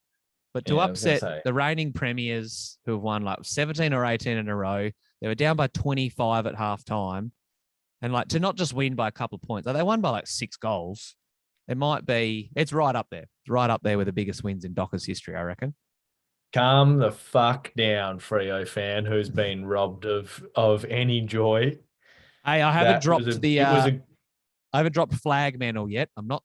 but to
Yeah, I was gonna
upset
say.
the reigning premiers who have won like 17 or 18 in a row, they were down by 25 at halftime. And like to not just win by a couple of points, like they won by like 6 goals. It's right up there. It's right up there with the biggest wins in Dockers history, I reckon.
Calm the fuck down, Freo fan who's been robbed of any joy.
Hey, I haven't
That was
dropped
a it was a
I haven't dropped Flagmantle yet. I'm not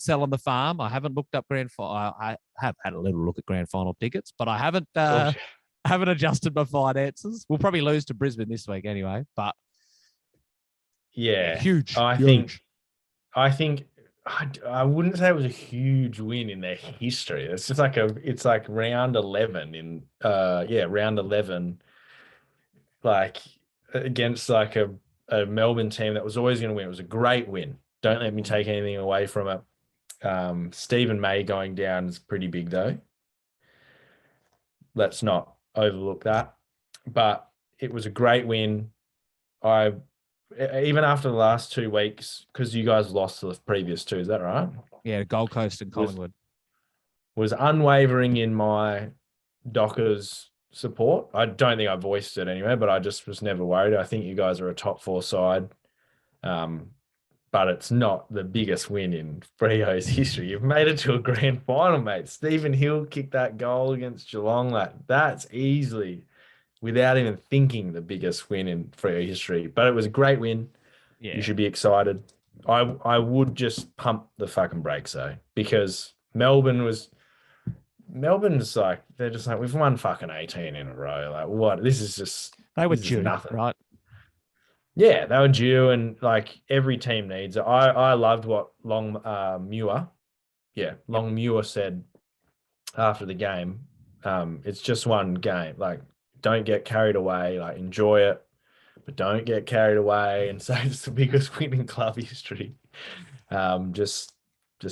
selling the farm. I haven't looked up grand final. I have had a little look at grand final tickets, but I haven't
course,
haven't adjusted my finances. We'll probably lose to Brisbane this week anyway. But
yeah.
huge.
I
huge.
think I wouldn't say it was a huge win in their history. It's just like it's like round 11 in round 11, like against like a Melbourne team that was always going to win. It was a great win. Don't let me take anything away from it. Stephen May going down is pretty big though. Let's not overlook that. But it was a great win. I Even after the last 2 weeks, because you guys lost to the previous two, is that right?
Yeah, Gold Coast and Collingwood.
Was unwavering in my Dockers support. I don't think I voiced it anyway, but I just was never worried. I think you guys are a top 4 side. But it's not the biggest win in Freo's history. You've made it to a grand final, mate. Stephen Hill kicked that goal against Geelong. That's easily, without even thinking, the biggest win in Freo history. But it was a great win.
Yeah.
You should be excited. I would just pump the fucking brakes though, because Melbourne's like, they're just like, we've won fucking 18 in a row. Like, what? This is
due,
nothing.
right?
Yeah, they were due, and like every team needs it. I loved what Long Muir said after the game. It's just one game. Like, don't get carried away. Like, enjoy it, but don't get carried away and say it's the biggest win in club history. Just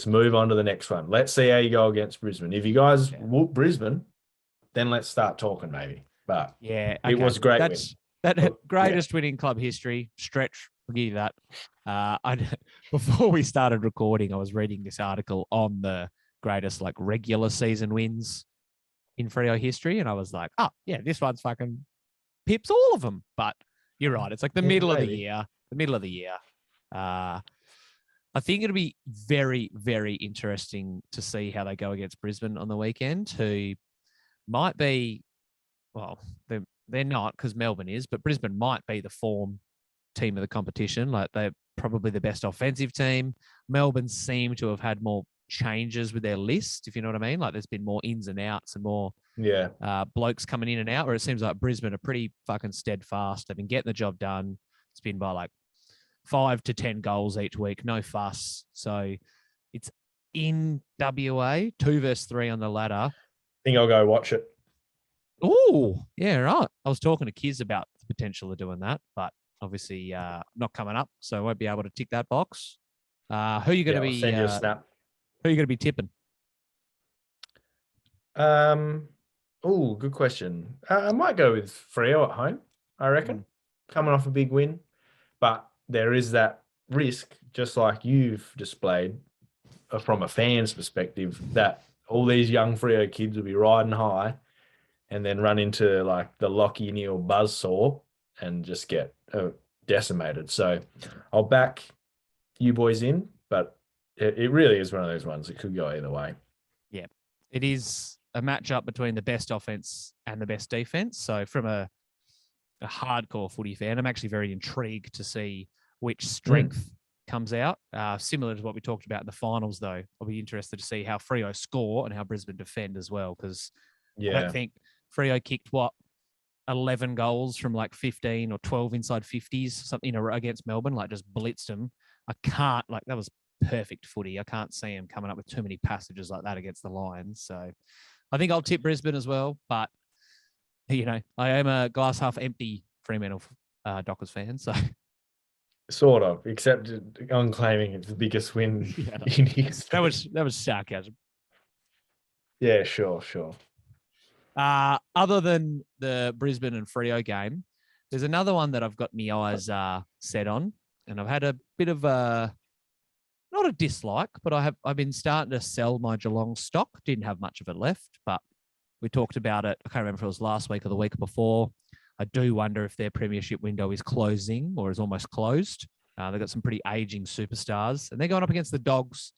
move on to the next one. Let's see how you go against Brisbane. If you guys whoop Brisbane, then let's start talking maybe. But
yeah,
it was a great win.
That greatest win in club history. Stretch, I'll give you that. Before we started recording, I was reading this article on the greatest like regular season wins in Freo history, and I was like, oh yeah, this one's fucking pips all of them. But you're right, it's like the middle of the year. The middle of the year. I think it'll be very, very interesting to see how they go against Brisbane on the weekend, who might be, well, they're not because Melbourne is, but Brisbane might be the form team of the competition. Like, they're probably the best offensive team. Melbourne seem to have had more changes with their list, if you know what I mean. Like, there's been more ins and outs and more blokes coming in and out, where it seems like Brisbane are pretty fucking steadfast. They've been getting the job done. It's been by like 5 to 10 goals each week, no fuss. So it's in WA, 2 versus 3 on the ladder.
I think I'll go watch it.
Oh, yeah, right. I was talking to Kiz about the potential of doing that, but obviously not coming up, so I won't be able to tick that box. Who are you going to be?
I'll send you a snap.
Who are you going to be tipping?
Good question. I might go with Freo at home, I reckon. Coming off a big win. But there is that risk, just like you've displayed from a fan's perspective, that all these young Freo kids will be riding high and then run into like the Lockie Neal buzzsaw and just get decimated. So I'll back you boys in, but it really is one of those ones that could go either way.
Yeah, it is a matchup between the best offense and the best defense. So from a hardcore footy fan, I'm actually very intrigued to see which strength comes out. Similar to what we talked about in the finals, though, I'll be interested to see how Freo score and how Brisbane defend as well, because I don't think Freo kicked 11 goals from like 15 or 12 inside 50s, something against Melbourne, like just blitzed them. That was perfect footy. I can't see him coming up with too many passages like that against the Lions. So I think I'll tip Brisbane as well, but I am a glass half empty Fremantle Dockers fan. So
Sort of, except on claiming it's the biggest win
yeah,
in history.
that was sarcasm.
Yeah, sure.
Other than the Brisbane and Freo game, there's another one that I've got my eyes set on, and I've had a bit of a not a dislike, but I've been starting to sell my Geelong stock. Didn't have much of it left, but we talked about it. I can't remember if it was last week or the week before. I do wonder if their premiership window is closing or is almost closed. They've got some pretty aging superstars, and they're going up against the Dogs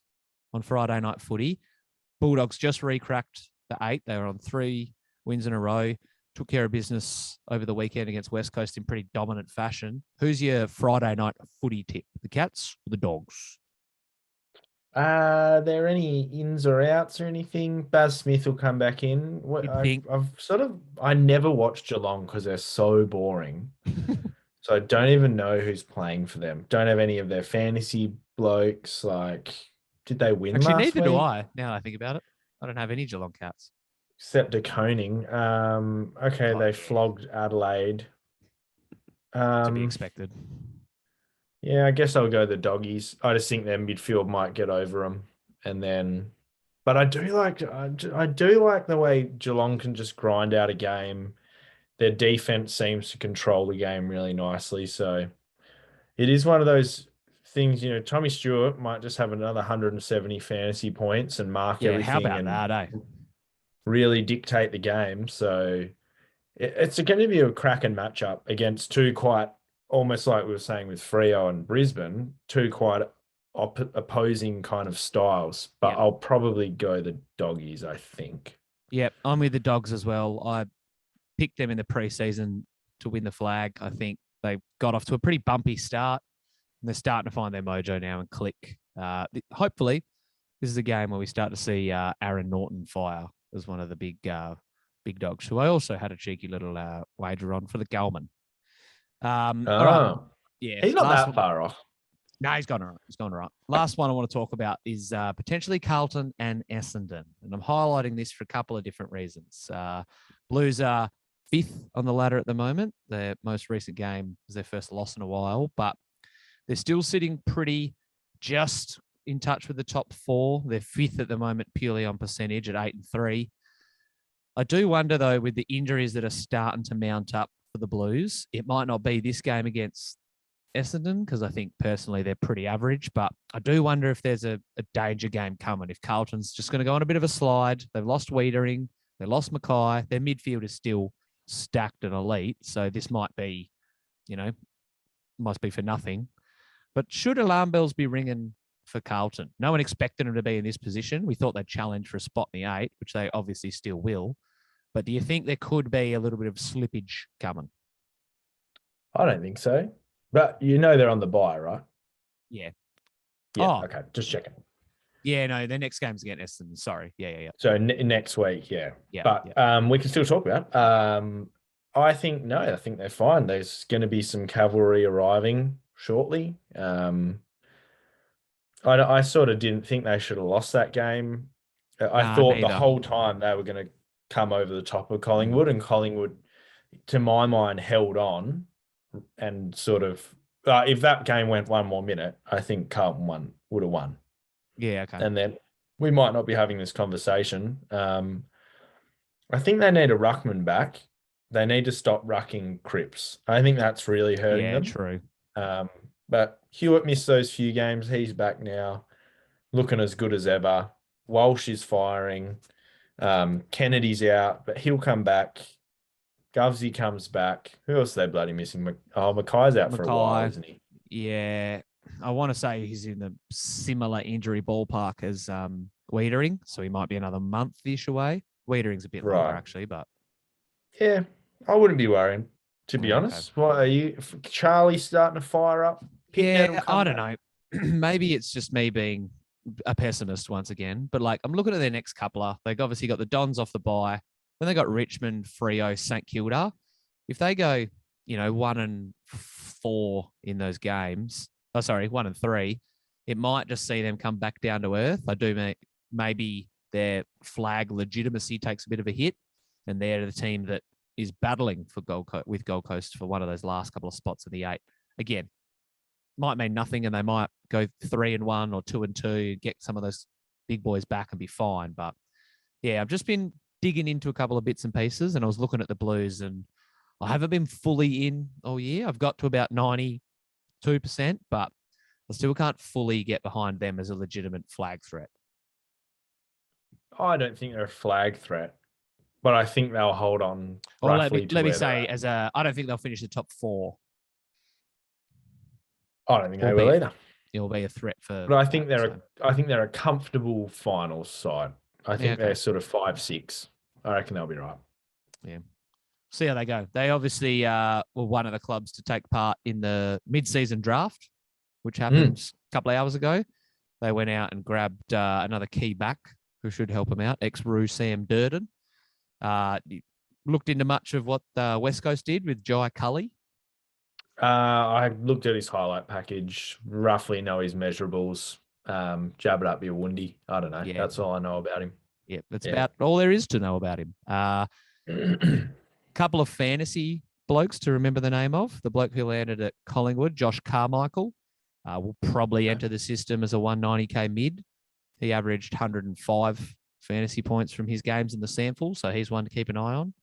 on Friday night footy. Bulldogs just re-cracked the 8. They were on 3 wins in a row. Took care of business over the weekend against West Coast in pretty dominant fashion. Who's your Friday night footy tip? The Cats or the Dogs?
Are there any ins or outs or anything? Baz Smith will come back in. I never watched Geelong because they're so boring. So I don't even know who's playing for them. Don't have any of their fantasy blokes. Like, did they win
Actually,
last
neither
week?
do I, now that I think about it. I don't have any Geelong Cats.
Except De Koning. They flogged Adelaide.
To be expected.
Yeah, I guess I'll go the Doggies. I just think their midfield might get over them, but I do like the way Geelong can just grind out a game. Their defense seems to control the game really nicely, so it is one of those things. Tommy Stewart might just have another 170 fantasy points and mark everything.
How about
and
that, eh?
really dictate the game. So it's going to be a cracking matchup against two quite. Almost like we were saying with Freo and Brisbane, two quite opposing kind of styles. But
Yep.
I'll probably go the Doggies, I think.
Yep, I'm with the Dogs as well. I picked them in the preseason to win the flag. I think they got off to a pretty bumpy start, and they're starting to find their mojo now and click. Hopefully, this is a game where we start to see Aaron Norton fire as one of the big dogs, who I also had a cheeky little wager on for the Gulman. All right. Yeah,
he's not that far off.
No, he's gone all right. He's gone all right. Last one I want to talk about is potentially Carlton and Essendon. And I'm highlighting this for a couple of different reasons. Blues are 5th on the ladder at the moment. Their most recent game was their first loss in a while, but they're still sitting pretty just in touch with the top 4. They're 5th at the moment purely on percentage at 8-3. I do wonder, though, with the injuries that are starting to mount up for the Blues, it might not be this game against Essendon, because I think personally they're pretty average, but I do wonder if there's a danger game coming. If Carlton's just going to go on a bit of a slide, they've lost Wiedering, they lost Mackay, their midfield is still stacked and elite, so this might be, must be for nothing. But should alarm bells be ringing for Carlton? No one expected them to be in this position. We thought they'd challenge for a spot in the 8, which they obviously still will. But do you think there could be a little bit of slippage coming?
I don't think so. But they're on the bye, right?
Yeah.
Yeah, okay. Just checking.
Yeah, no, their next game's against Essendon. Sorry. Yeah.
So next week, yeah. But we can still talk about it. I think they're fine. There's going to be some cavalry arriving shortly. I sort of didn't think they should have lost that game. I thought the whole time they were going to come over the top of Collingwood, and Collingwood, to my mind, held on and sort of, if that game went one more minute, I think Carlton would have won.
Yeah, okay.
And then we might not be having this conversation. I think they need a ruckman back. They need to stop rucking Cripps. I think that's really hurting them.
Yeah, true.
But Hewitt missed those few games. He's back now, looking as good as ever. Walsh is firing. Kennedy's out, but he'll come back. Govsey comes back. Who else are they bloody missing? Mackay's out for a while, isn't he?
Yeah. I want to say he's in the similar injury ballpark as Wiedering, so he might be another month-ish away. Wiedering's a bit longer, actually, but...
Yeah, I wouldn't be worrying, to be honest. Okay. What are you... Charlie starting to fire up?
I don't know. Maybe it's just me being a pessimist once again, but I'm looking at their next coupler. They've obviously got the Dons off the bye. Then they got Richmond, Freo, St Kilda. If they go, 1-4 in those games, 1-3, it might just see them come back down to earth. I do maybe their flag legitimacy takes a bit of a hit, and they're the team that is battling for with Gold Coast for one of those last couple of spots in the 8. Again, might mean nothing, and they might go 3-1 or 2-2, get some of those big boys back and be fine. But yeah, I've just been digging into a couple of bits and pieces, and I was looking at the Blues, and I haven't been fully in all year. I've got to about 92%, but I still can't fully get behind them as a legitimate flag threat.
I don't think they're a flag threat, but I think they'll hold on.
Or let me say, I don't think they'll finish the top 4.
I don't think they will either.
It'll be a threat for.
But I think they're a comfortable finals side. I think they're sort of 5-6. I reckon they'll be right.
Yeah. See how they go. They obviously were one of the clubs to take part in the mid-season draft, which happened a couple of hours ago. They went out and grabbed another key back who should help them out, ex-Roo Sam Durden. Looked into much of what West Coast did with Jai Cully.
I looked at his highlight package, roughly know his measurables, jab it up your Wundy. I don't know. Yeah. That's all I know about him.
Yeah, that's about all there is to know about him. Couple of fantasy blokes to remember the name of. The bloke who landed at Collingwood, Josh Carmichael, will probably enter the system as a 190k mid. He averaged 105 fantasy points from his games in the sample, so he's one to keep an eye on.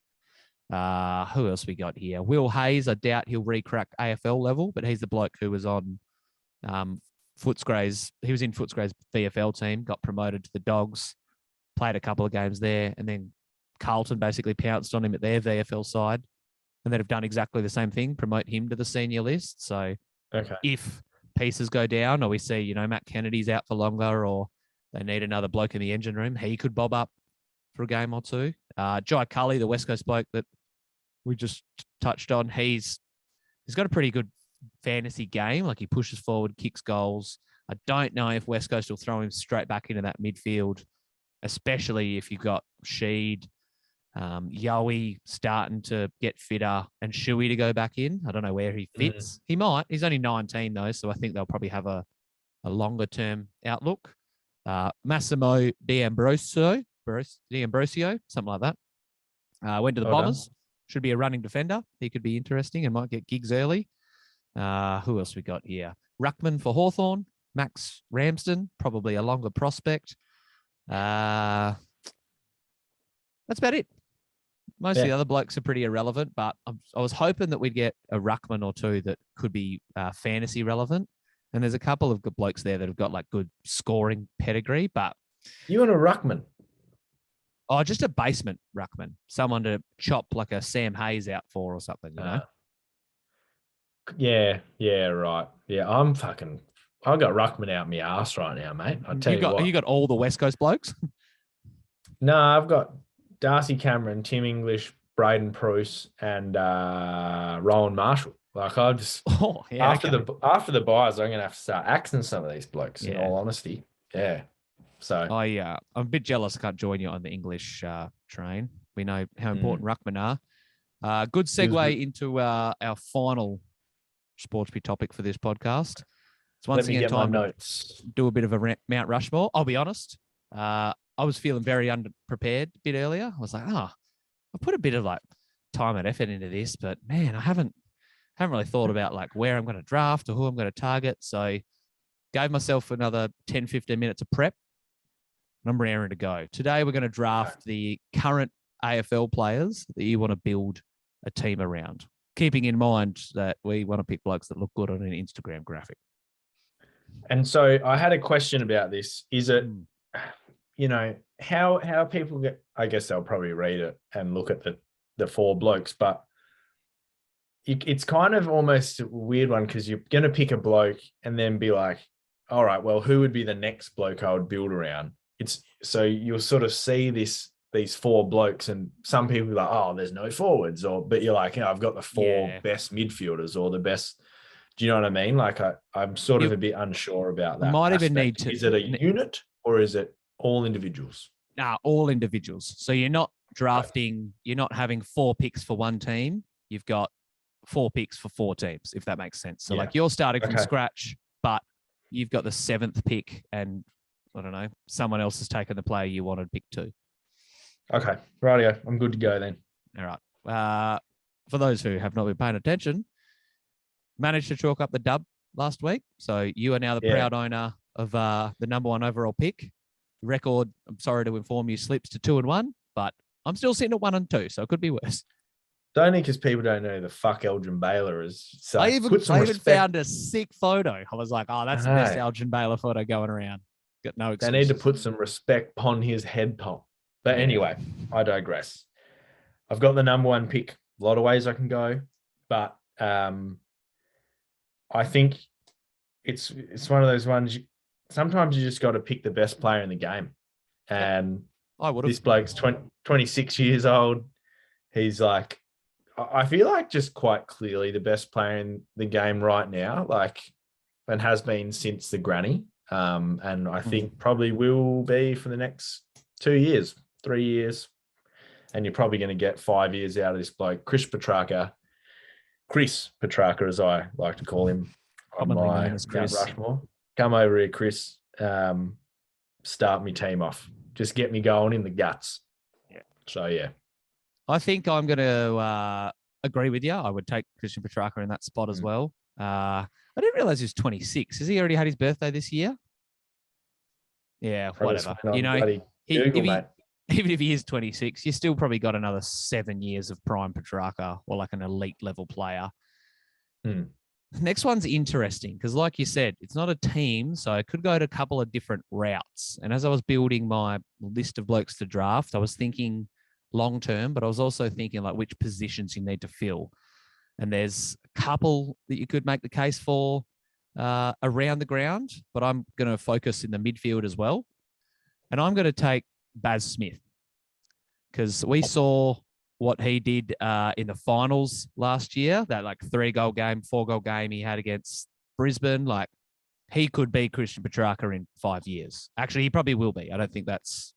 Who else we got here? Will Hayes. I doubt he'll recrack AFL level, but he's the bloke who was on Footscray's. He was in Footscray's VFL team, got promoted to the Dogs, played a couple of games there, and then Carlton basically pounced on him at their VFL side, and they've done exactly the same thing, promote him to the senior list. So if pieces go down, or we see, Matt Kennedy's out for longer, or they need another bloke in the engine room, he could bob up for a game or two. Jai Cully, the West Coast bloke that we just touched on, he's got a pretty good fantasy game. Like, he pushes forward, kicks goals. I don't know if West Coast will throw him straight back into that midfield, especially if you've got Sheed, Yowie starting to get fitter, and Shuey to go back in. I don't know where he fits. He might. He's only 19 though, so I think they'll probably have a longer term outlook. Massimo D'Ambrosio, something like that. Went to the Bombers. Should be a running defender. He could be interesting and might get gigs early. Who else we got here? Ruckman for Hawthorn. Max Ramsden, probably a longer prospect. That's about it. Most of the other blokes are pretty irrelevant, but I was hoping that we'd get a Ruckman or two that could be fantasy relevant. And there's a couple of good blokes there that have got like good scoring pedigree, but
you want a Ruckman?
Oh, just a basement Ruckman. Someone to chop like a Sam Hayes out for or something,
Yeah, right. Yeah, I got Ruckman out my ass right now, mate. I tell you what.
You got all the West Coast blokes?
No, I've got Darcy Cameron, Tim English, Braden Pruce, and Rowan Marshall. Like, I just after the buys, I'm gonna have to start axing some of these blokes. In all honesty, So
I'm a bit jealous I can't join you on the English train. We know how important Ruckman are. Good segue into our final sportsby topic for this podcast. It's once again time to do a bit of a Mount Rushmore. I'll be honest. I was feeling very underprepared a bit earlier. I was like, I put a bit of like time and effort into this, but man, I haven't really thought about like where I'm going to draft or who I'm going to target. So gave myself another 10, 15 minutes of prep. I'm raring to go. Today, we're going to draft the current AFL players that you want to build a team around, keeping in mind that we want to pick blokes that look good on an Instagram graphic.
And so I had a question about this. Is it, how people get, I guess they'll probably read it and look at the 4 blokes, but it's kind of almost a weird one because you're going to pick a bloke and then be like, all right, well, who would be the next bloke I would build around? So you'll sort of see these 4 blokes, and some people are like, oh, there's no forwards, but you're like, I've got the 4 best midfielders or the best. Do you know what I mean? Like I'm sort of a bit unsure about that.
Might even need to.
Is it a unit or is it all individuals?
Nah, all individuals. So you're not drafting. You're not having 4 picks for one team. You've got 4 picks for 4 teams, if that makes sense. So like you're starting from scratch, but you've got the 7th pick, and I don't know, someone else has taken the player you wanted pick 2.
Okay, rightio. I'm good to go then.
All right. for those who have not been paying attention, managed to chalk up the dub last week. So you are now the proud owner of the number 1 overall pick. Record, I'm sorry to inform you, slips to 2-1, but I'm still sitting at 1-2, so it could be worse.
Only because people don't know the fuck Elgin Baylor is. So
I even found a sick photo. I was like, oh, that's the best Elgin Baylor photo going around. Got no excuses.
They need to put some respect on his head top. But anyway, I digress. I've got the number 1 pick. A lot of ways I can go, but I think it's one of those ones. Sometimes you just got to pick the best player in the game, and this bloke's 26 years old. He's like, I feel like just quite clearly the best player in the game right now, and has been since the granny. And I think probably will be for the next 2 years, 3 years. And you're probably going to get 5 years out of this bloke, Chris Petracca, as I like to call him, on my Mount Rushmore. Come over here, Chris. Start me team off. Just get me going in the guts.
Yeah.
So, yeah.
I think I'm going to agree with you. I would take Christian Petracca in that spot as well. I didn't realize he was 26. Has he already had his birthday this year? Yeah, whatever. You know, even if he is 26, you still probably got another 7 years of prime Petracca or like an elite level player. Next one's interesting because, like you said, it's not a team, so I could go to a couple of different routes. And as I was building my list of blokes to draft, I was thinking long term, but I was also thinking like which positions you need to fill. And there's a couple that you could make the case for around the ground, but I'm going to focus in the midfield as well. And I'm going to take Baz Smith because we saw what he did in the finals last year, that like 3-goal game, 4-goal game he had against Brisbane. Like he could be Christian Petracca in 5 years. Actually, he probably will be. I don't think that's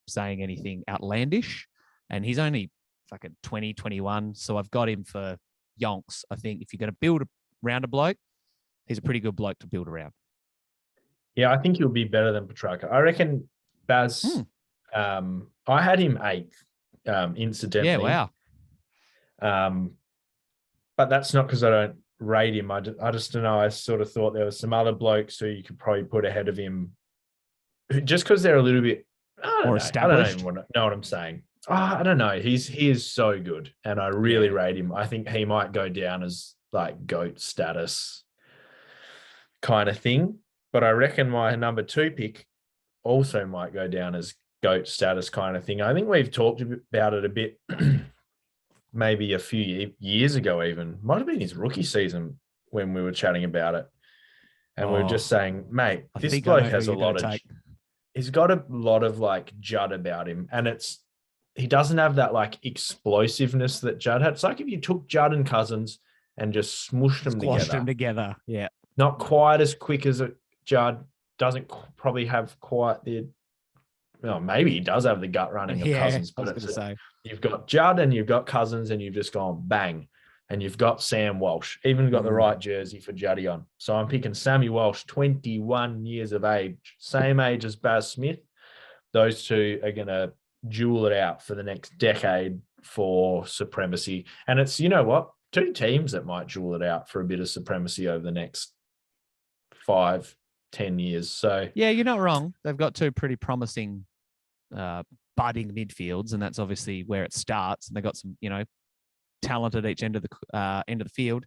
saying anything outlandish. And he's only fucking 20, 21. So I've got him for yonks. I think if you're going to build around a bloke, he's a pretty good bloke to build around.
Yeah, I think he'll be better than Petracca. I reckon Baz, I had him 8th, incidentally.
Yeah,
wow. But that's not because I don't rate him. I just don't know. I sort of thought there were some other blokes who you could probably put ahead of him just because they're a little bit more established. I don't even know what I'm saying. I don't know. He is so good, and I really rate him. I think he might go down as like GOAT status kind of thing. But I reckon my number 2 pick also might go down as GOAT status kind of thing. I think we've talked about it a bit, maybe a few years ago even. Might have been his rookie season when we were chatting about it. And we were just saying, mate, this bloke has a lot of... He's got a lot of like Judd about him. And he doesn't have that like explosiveness that Judd had. It's like if you took Judd and Cousins and just smushed them
together. Yeah.
Not quite as quick as Judd. Doesn't probably have quite the... Well, maybe he does have the gut running of Cousins. But you've got Judd and you've got Cousins and you've just gone bang. And you've got Sam Walsh. Even got the right jersey for Juddy on. So I'm picking Sammy Walsh, 21 years of age. Same age as Baz Smith. Those two are going to duel it out for the next decade for supremacy. And it's, you know what, 2 teams that might duel it out for a bit of supremacy over the next 5-10 years. So
yeah, you're not wrong. They've got 2 pretty promising budding midfields, and that's obviously where it starts. And they've got some, talent at each end of the field.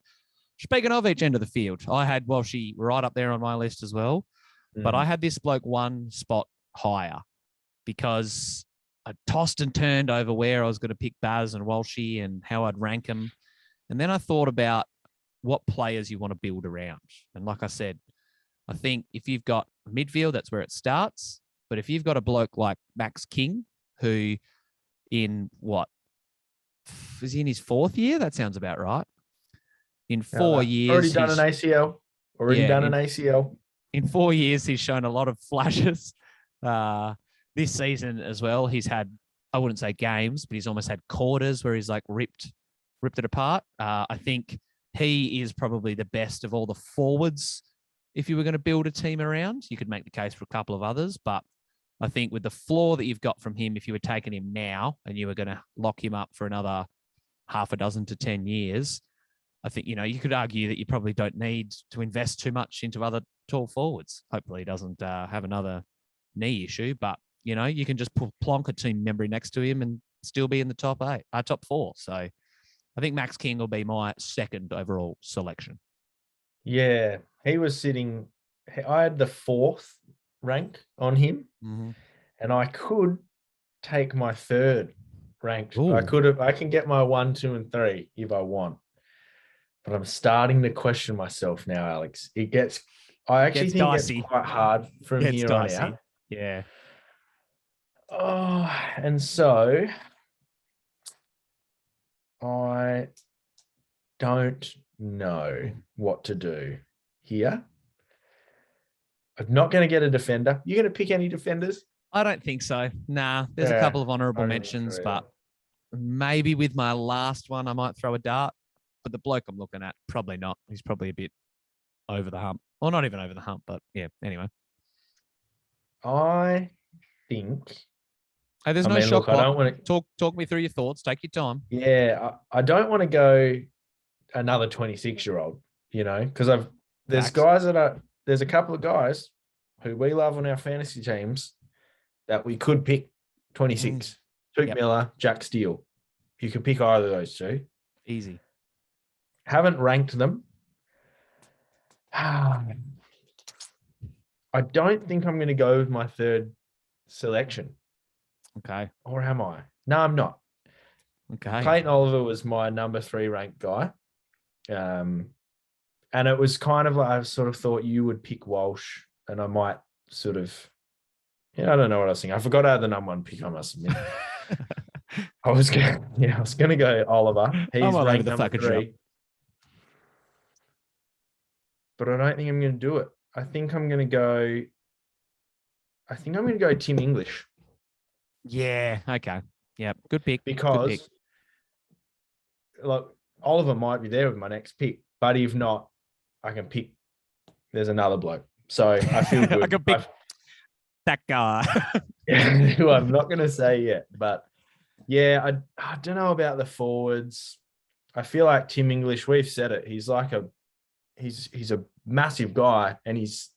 Speaking of each end of the field, I had Walshy right up there on my list as well, but I had this bloke 1 spot higher because I tossed and turned over where I was going to pick Baz and Walshy and how I'd rank them. And then I thought about what players you want to build around. And like I said, I think if you've got midfield, that's where it starts. But if you've got a bloke like Max King, who in is he in his 4th year? That sounds about right. In 4 years.
Already done an ACL.
In 4 years, he's shown a lot of flashes. This season as well, he's had, I wouldn't say games, but he's almost had quarters where he's like ripped it apart. I think he is probably the best of all the forwards. If you were going to build a team around, you could make the case for a couple of others, but I think with the floor that you've got from him, if you were taking him now and you were going to lock him up for another half a dozen to 10 years, I think, you could argue that you probably don't need to invest too much into other tall forwards. Hopefully he doesn't have another knee issue, but, you can just plonk a team member next to him and still be in the top four. So I think Max King will be my second overall selection.
Yeah, he was sitting. I had the 4th rank on him, and I could take my 3rd ranked.
Ooh.
I can get my 1, 2, and 3 if I want, but I'm starting to question myself now, Alex. I actually think
dicey.
it's quite hard from here on out.
Yeah.
Oh, and so I don't know what to do here. I'm not going to get a defender. You going to pick any defenders?
I don't think so. Nah, there's a couple of honourable mentions, but maybe with my last one, I might throw a dart. But the bloke I'm looking at, probably not. He's probably a bit over the hump. Or not even over the hump, but yeah, anyway.
I think...
Hey, there's no shot clock. I don't want to... Talk me through your thoughts. Take your time.
Yeah, I don't want to go another 26-year-old, because there's a couple of guys who we love on our fantasy teams that we could pick 26. Tuke Miller, Jack Steele. You could pick either of those two.
Easy.
Haven't ranked them. I don't think I'm going to go with my 3rd selection.
Okay.
Or am I? No, I'm not.
Okay.
Clayton Oliver was my number 3 ranked guy. And it was kind of like I sort of thought you would pick Walsh, and I might sort of, I don't know what I was thinking. I forgot I had the number 1 pick, I must admit. I was gonna go Oliver. He's ranked number 3. But I don't think I'm going to do it. I think I'm going to go Tim English.
Yeah. Okay. Yeah. Good pick.
Because look, Oliver might be there with my next pick, but if not, I can pick. There's another bloke. So I feel good.
I can pick that guy.
Who I'm not going to say yet, but yeah, I don't know about the forwards. I feel like Tim English, we've said it. He's like he's a massive guy, and he's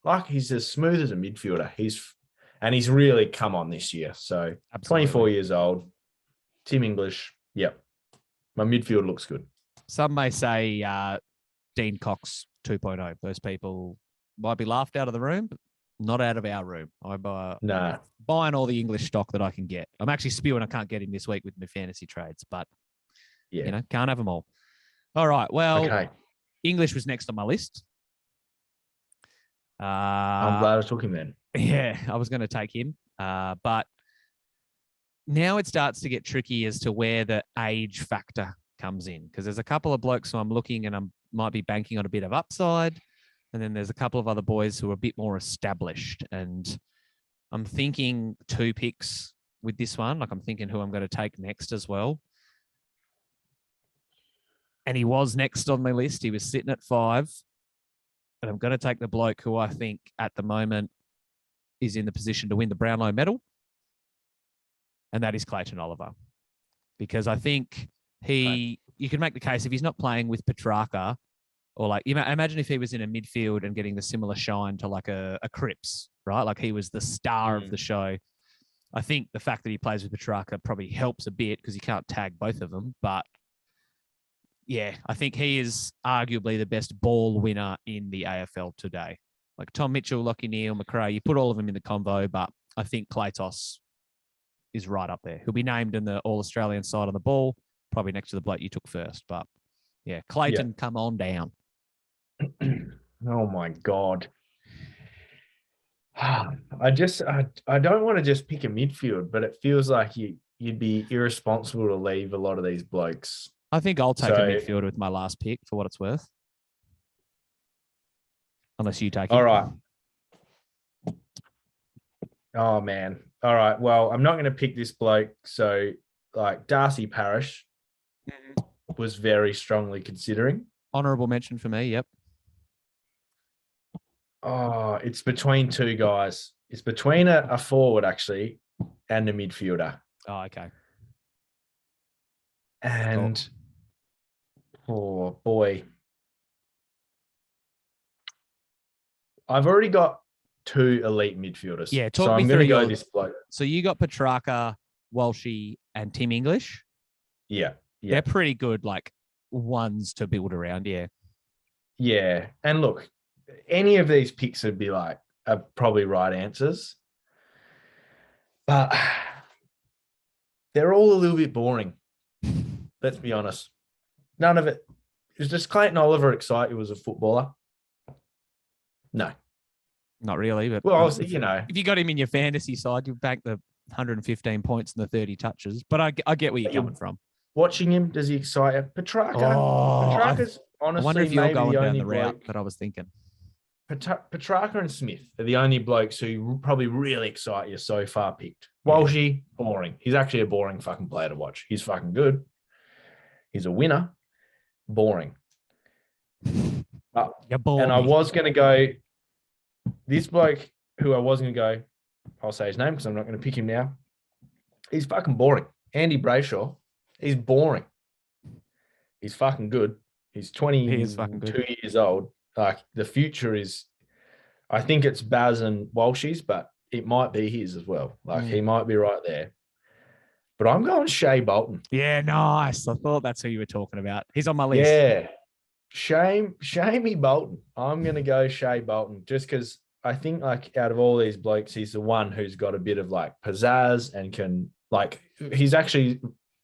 as smooth as a midfielder. He's really come on this year. So absolutely. 24 years old, Tim English. Yep. My midfield looks good.
Some may say Dean Cox 2.0. Those people might be laughed out of the room, but not out of our room. I'm buying all the English stock that I can get. I'm actually spewing I can't get him this week with my fantasy trades, but can't have them all. All right. Well, okay. English was next on my list.
I'm glad I took him then.
Yeah, I was going to take him. But now it starts to get tricky as to where the age factor comes in, because there's a couple of blokes who I'm looking and I might be banking on a bit of upside. And then there's a couple of other boys who are a bit more established. And I'm thinking 2 picks with this one. Like I'm thinking who I'm going to take next as well. And he was next on my list. He was sitting at 5. And I'm going to take the bloke who I think at the moment is in the position to win the Brownlow medal. And that is Clayton Oliver. Because I think you can make the case if he's not playing with Petracca, or like, imagine if he was in a midfield and getting the similar shine to like a Cripps, right? Like he was the star of the show. I think the fact that he plays with Petracca probably helps a bit because you can't tag both of them. But yeah, I think he is arguably the best ball winner in the AFL today. Like Tom Mitchell, Lachie Neale, McRae, you put all of them in the convo, but I think Claytos is right up there. He'll be named in the All-Australian side on the ball, probably next to the bloke you took first. But yeah, Clayton, come on down.
Oh my God. I don't want to just pick a midfield, but it feels like you'd be irresponsible to leave a lot of these blokes.
I think I'll take a midfielder with my last pick for what it's worth. Unless you take it.
All right. Oh, man. All right. Well, I'm not going to pick this bloke. So, like, Darcy Parish was very strongly considering.
Honourable mention for me, yep.
Oh, it's between 2 guys. It's between a forward, actually, and a midfielder.
Oh, okay.
And Oh boy. I've already got 2 elite midfielders.
Yeah,
so
talk me
I'm
through
going to go
your.
this bloke.
So you got Petracca, Walshy, and Tim English.
Yeah. Yeah.
They're pretty good, like ones to build around. Yeah.
Yeah. And look, any of these picks would be like probably right answers. But they're all a little bit boring. Let's be honest. None of it. Is just Clayton Oliver excite you as a footballer? No.
Not really, but
Well,
if you got him in your fantasy side, you bank the 115 points and the 30 touches. But I get where you're coming from.
Watching him, does he excite you? Petracca's
I wonder
honestly
if you're
maybe
going
the
down
only
the route
bloke.
that I was thinking.
Petracca and Smith are the only blokes who probably really excite you so far picked.
Yeah.
Walshy, boring. He's actually a boring fucking player to watch. He's fucking good. He's a winner. Boring. And I was going to go, this bloke who I was going to go, I'll say his name because I'm not going to pick him now. He's fucking boring. Andy Brayshaw. He's boring. He's fucking good. He's 22 years old. Like the future is, I think it's Baz and Walshy's, but it might be his as well. Like he might be right there. But I'm going Shea Bolton.
Yeah, nice. I thought that's who you were talking about. He's on my list.
Yeah. Shamey Bolton. I'm going to go Shea Bolton just because I think like out of all these blokes, he's the one who's got a bit of like pizzazz and can like, he's actually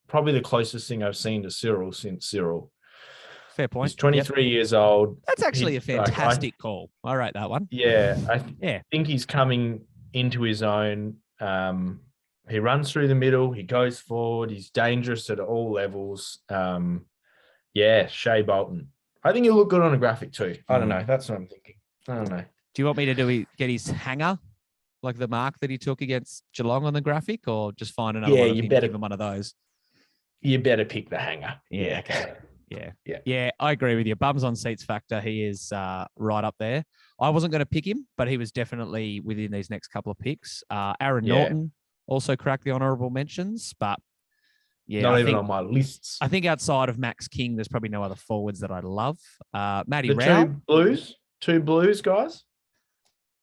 probably the closest thing I've seen to Cyril since Cyril.
Fair point.
He's 23 years old.
That's actually a fantastic call. I rate that one.
Yeah. I think he's coming into his own. He runs through the middle. He goes forward. He's dangerous at all levels. Shea Bolton. I think he'll look good on a graphic too. I don't know. That's what I'm thinking. I don't know.
Do you want me to get his hanger, like the mark that he took against Geelong on the graphic, or just find another one? You better give him one of those.
You better pick the hanger.
Yeah. Okay. Yeah. I agree with you. Bums on seats factor. He is right up there. I wasn't going to pick him, but he was definitely within these next couple of picks. Aaron Norton also cracked the honourable mentions, but
not even on my lists.
I think outside of Max King, there's probably no other forwards that I love. Matty Rao.
Two blues guys.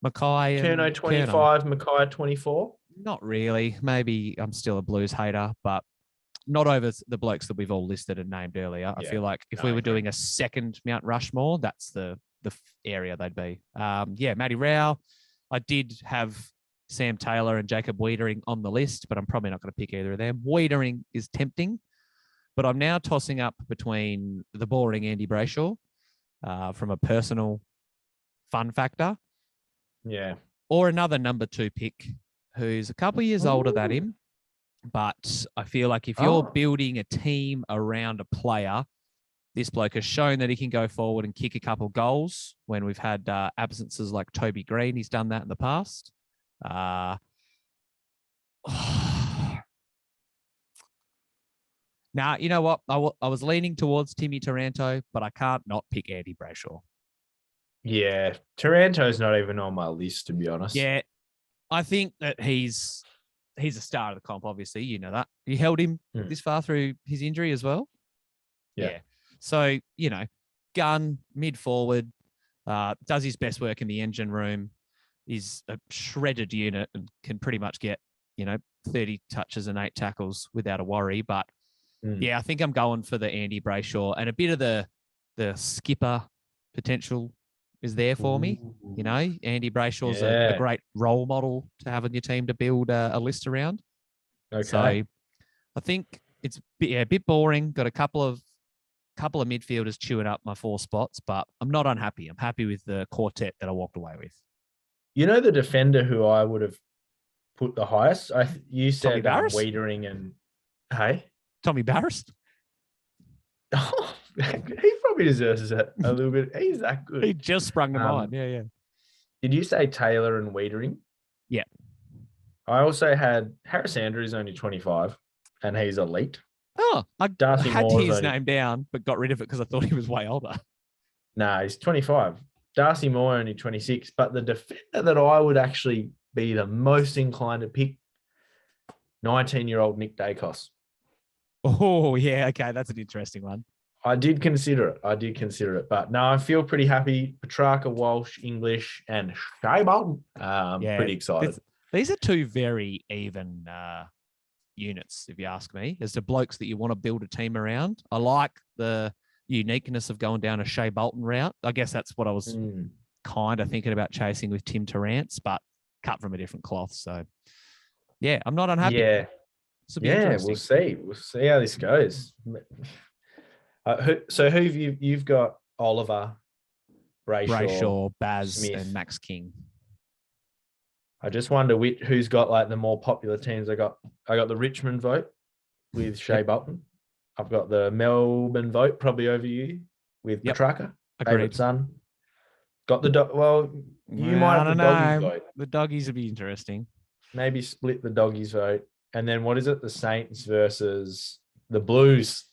Mackay and
Kerno 25, Mackay 24.
Not really. Maybe I'm still a Blues hater, but not over the blokes that we've all listed and named earlier. I feel like if we were doing a second Mt Rushmore, that's the area they'd be. Matty Rao. I did have Sam Taylor and Jacob Wiedering on the list, but I'm probably not going to pick either of them. Wiedering is tempting, but I'm now tossing up between the boring Andy Brayshaw from a personal fun factor.
Yeah.
Or another number 2 pick who's a couple of years older than him. But I feel like if you're building a team around a player, this bloke has shown that he can go forward and kick a couple goals when we've had absences like Toby Green. He's done that in the past. Now, you know what? I was leaning towards Timmy Taranto, but I can't not pick Andy Brayshaw.
Yeah, Taranto's not even on my list, to be honest.
Yeah, I think that he's a star of the comp, obviously. You know that. You held him this far through his injury as well. Yeah. So, gun, mid-forward, does his best work in the engine room, is a shredded unit and can pretty much get, 30 touches and 8 tackles without a worry. But, I think I'm going for the Andy Brayshaw, and a bit of the skipper potential is there for me. Andy Brayshaw's a great role model to have on your team to build a list around.
Okay.
So I think it's a bit boring. Got a couple of midfielders chewing up my 4 spots, but I'm not unhappy. I'm happy with the quartet that I walked away with.
The defender who I would have put the highest? You said Wiedering and
Tommy Barris.
Oh, he probably deserves a little bit. He's that good.
He just sprung to mind. Yeah.
Did you say Taylor and Wiedering?
Yeah.
I also had Harris Andrews, only 25, and he's elite.
Oh, I
Darcy
had
Moore's
his name down, but got rid of it because I thought he was way older.
Nah, he's 25. Darcy Moore only 26, but the defender that I would actually be the most inclined to pick, 19-year-old Nick Dacos.
Oh, yeah. Okay. That's an interesting one.
I did consider it. But no, I feel pretty happy. Petracca, Walsh, English, and Shea Bolton. Pretty excited.
These are two very even units, if you ask me, as to blokes that you want to build a team around. I like the uniqueness of going down a Shea Bolton route. I guess that's what I was kind of thinking about chasing with Tim Torrance, but cut from a different cloth. So, yeah, I'm not unhappy.
Yeah.
Yeah,
we'll see. We'll see how this goes. So who have you've got Oliver,
Brayshaw, Baz,
Smith,
and Max King.
I just wonder who's got like the more popular teams. I got the Richmond vote with Shea Bolton. I've got the Melbourne vote probably over you with Petracca, favourite son. Got the might have the doggies vote.
The doggies would be interesting.
Maybe split the doggies vote, and then what is it? The Saints versus the Blues.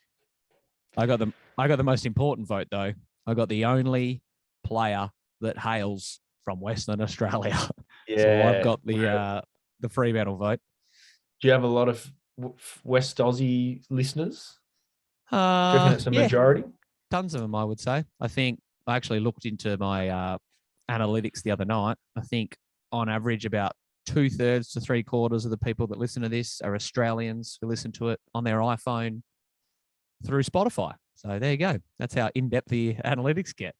I got the most important vote though. I got the only player that hails from Western Australia.
Yeah.
So I've got the Fremantle vote.
Do you have a lot of West Aussie listeners? Do you reckon it's a majority?
Tons of them, I would say. I think I actually looked into my analytics the other night. I think on average about 2/3 to 3/4 of the people that listen to this are Australians who listen to it on their iPhone through Spotify. So there you go. That's how in-depth the analytics get.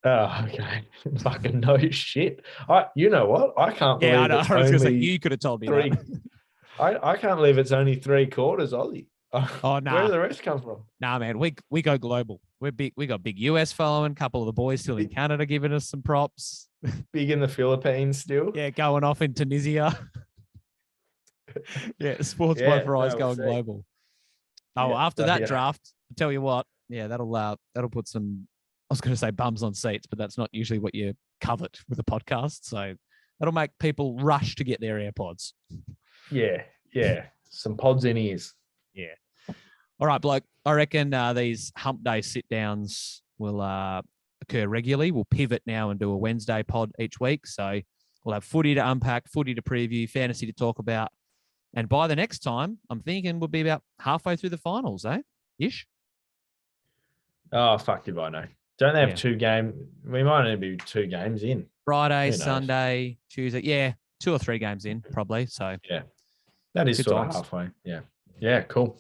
Oh, okay. Fucking no shit. You know what? I can't believe.
Yeah, I know. I was going to say, you could have told me that.
I can't believe it's only 3/4 Aussie.
Oh, no.
Where do the rest come from?
Nah, man. We go global. We're big. We got big US following. A couple of the boys still in Canada giving us some props.
Big in the Philippines still.
Yeah, going off in Tunisia. Yeah, sports by prize going global. Oh, after that draft, I'll tell you what. Yeah, that'll put some. I was going to say bums on seats, but that's not usually what you covet with a podcast. So that'll make people rush to get their AirPods.
Yeah. Some pods in ears.
Yeah. All right, bloke. I reckon these hump day sit downs will occur regularly. We'll pivot now and do a Wednesday pod each week. So we'll have footy to unpack, footy to preview, fantasy to talk about. And by the next time, I'm thinking we'll be about halfway through the finals, Ish?
Oh, fuck if I know. Don't they have 2 games? We might only be 2 games in.
Friday, Sunday, Tuesday. Yeah, 2 or 3 games in, probably. So
yeah, that is sort of halfway. Yeah. Yeah, cool.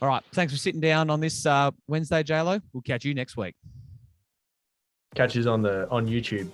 All right. Thanks for sitting down on this Wednesday, JLo. We'll catch you next week.
Catch us on YouTube.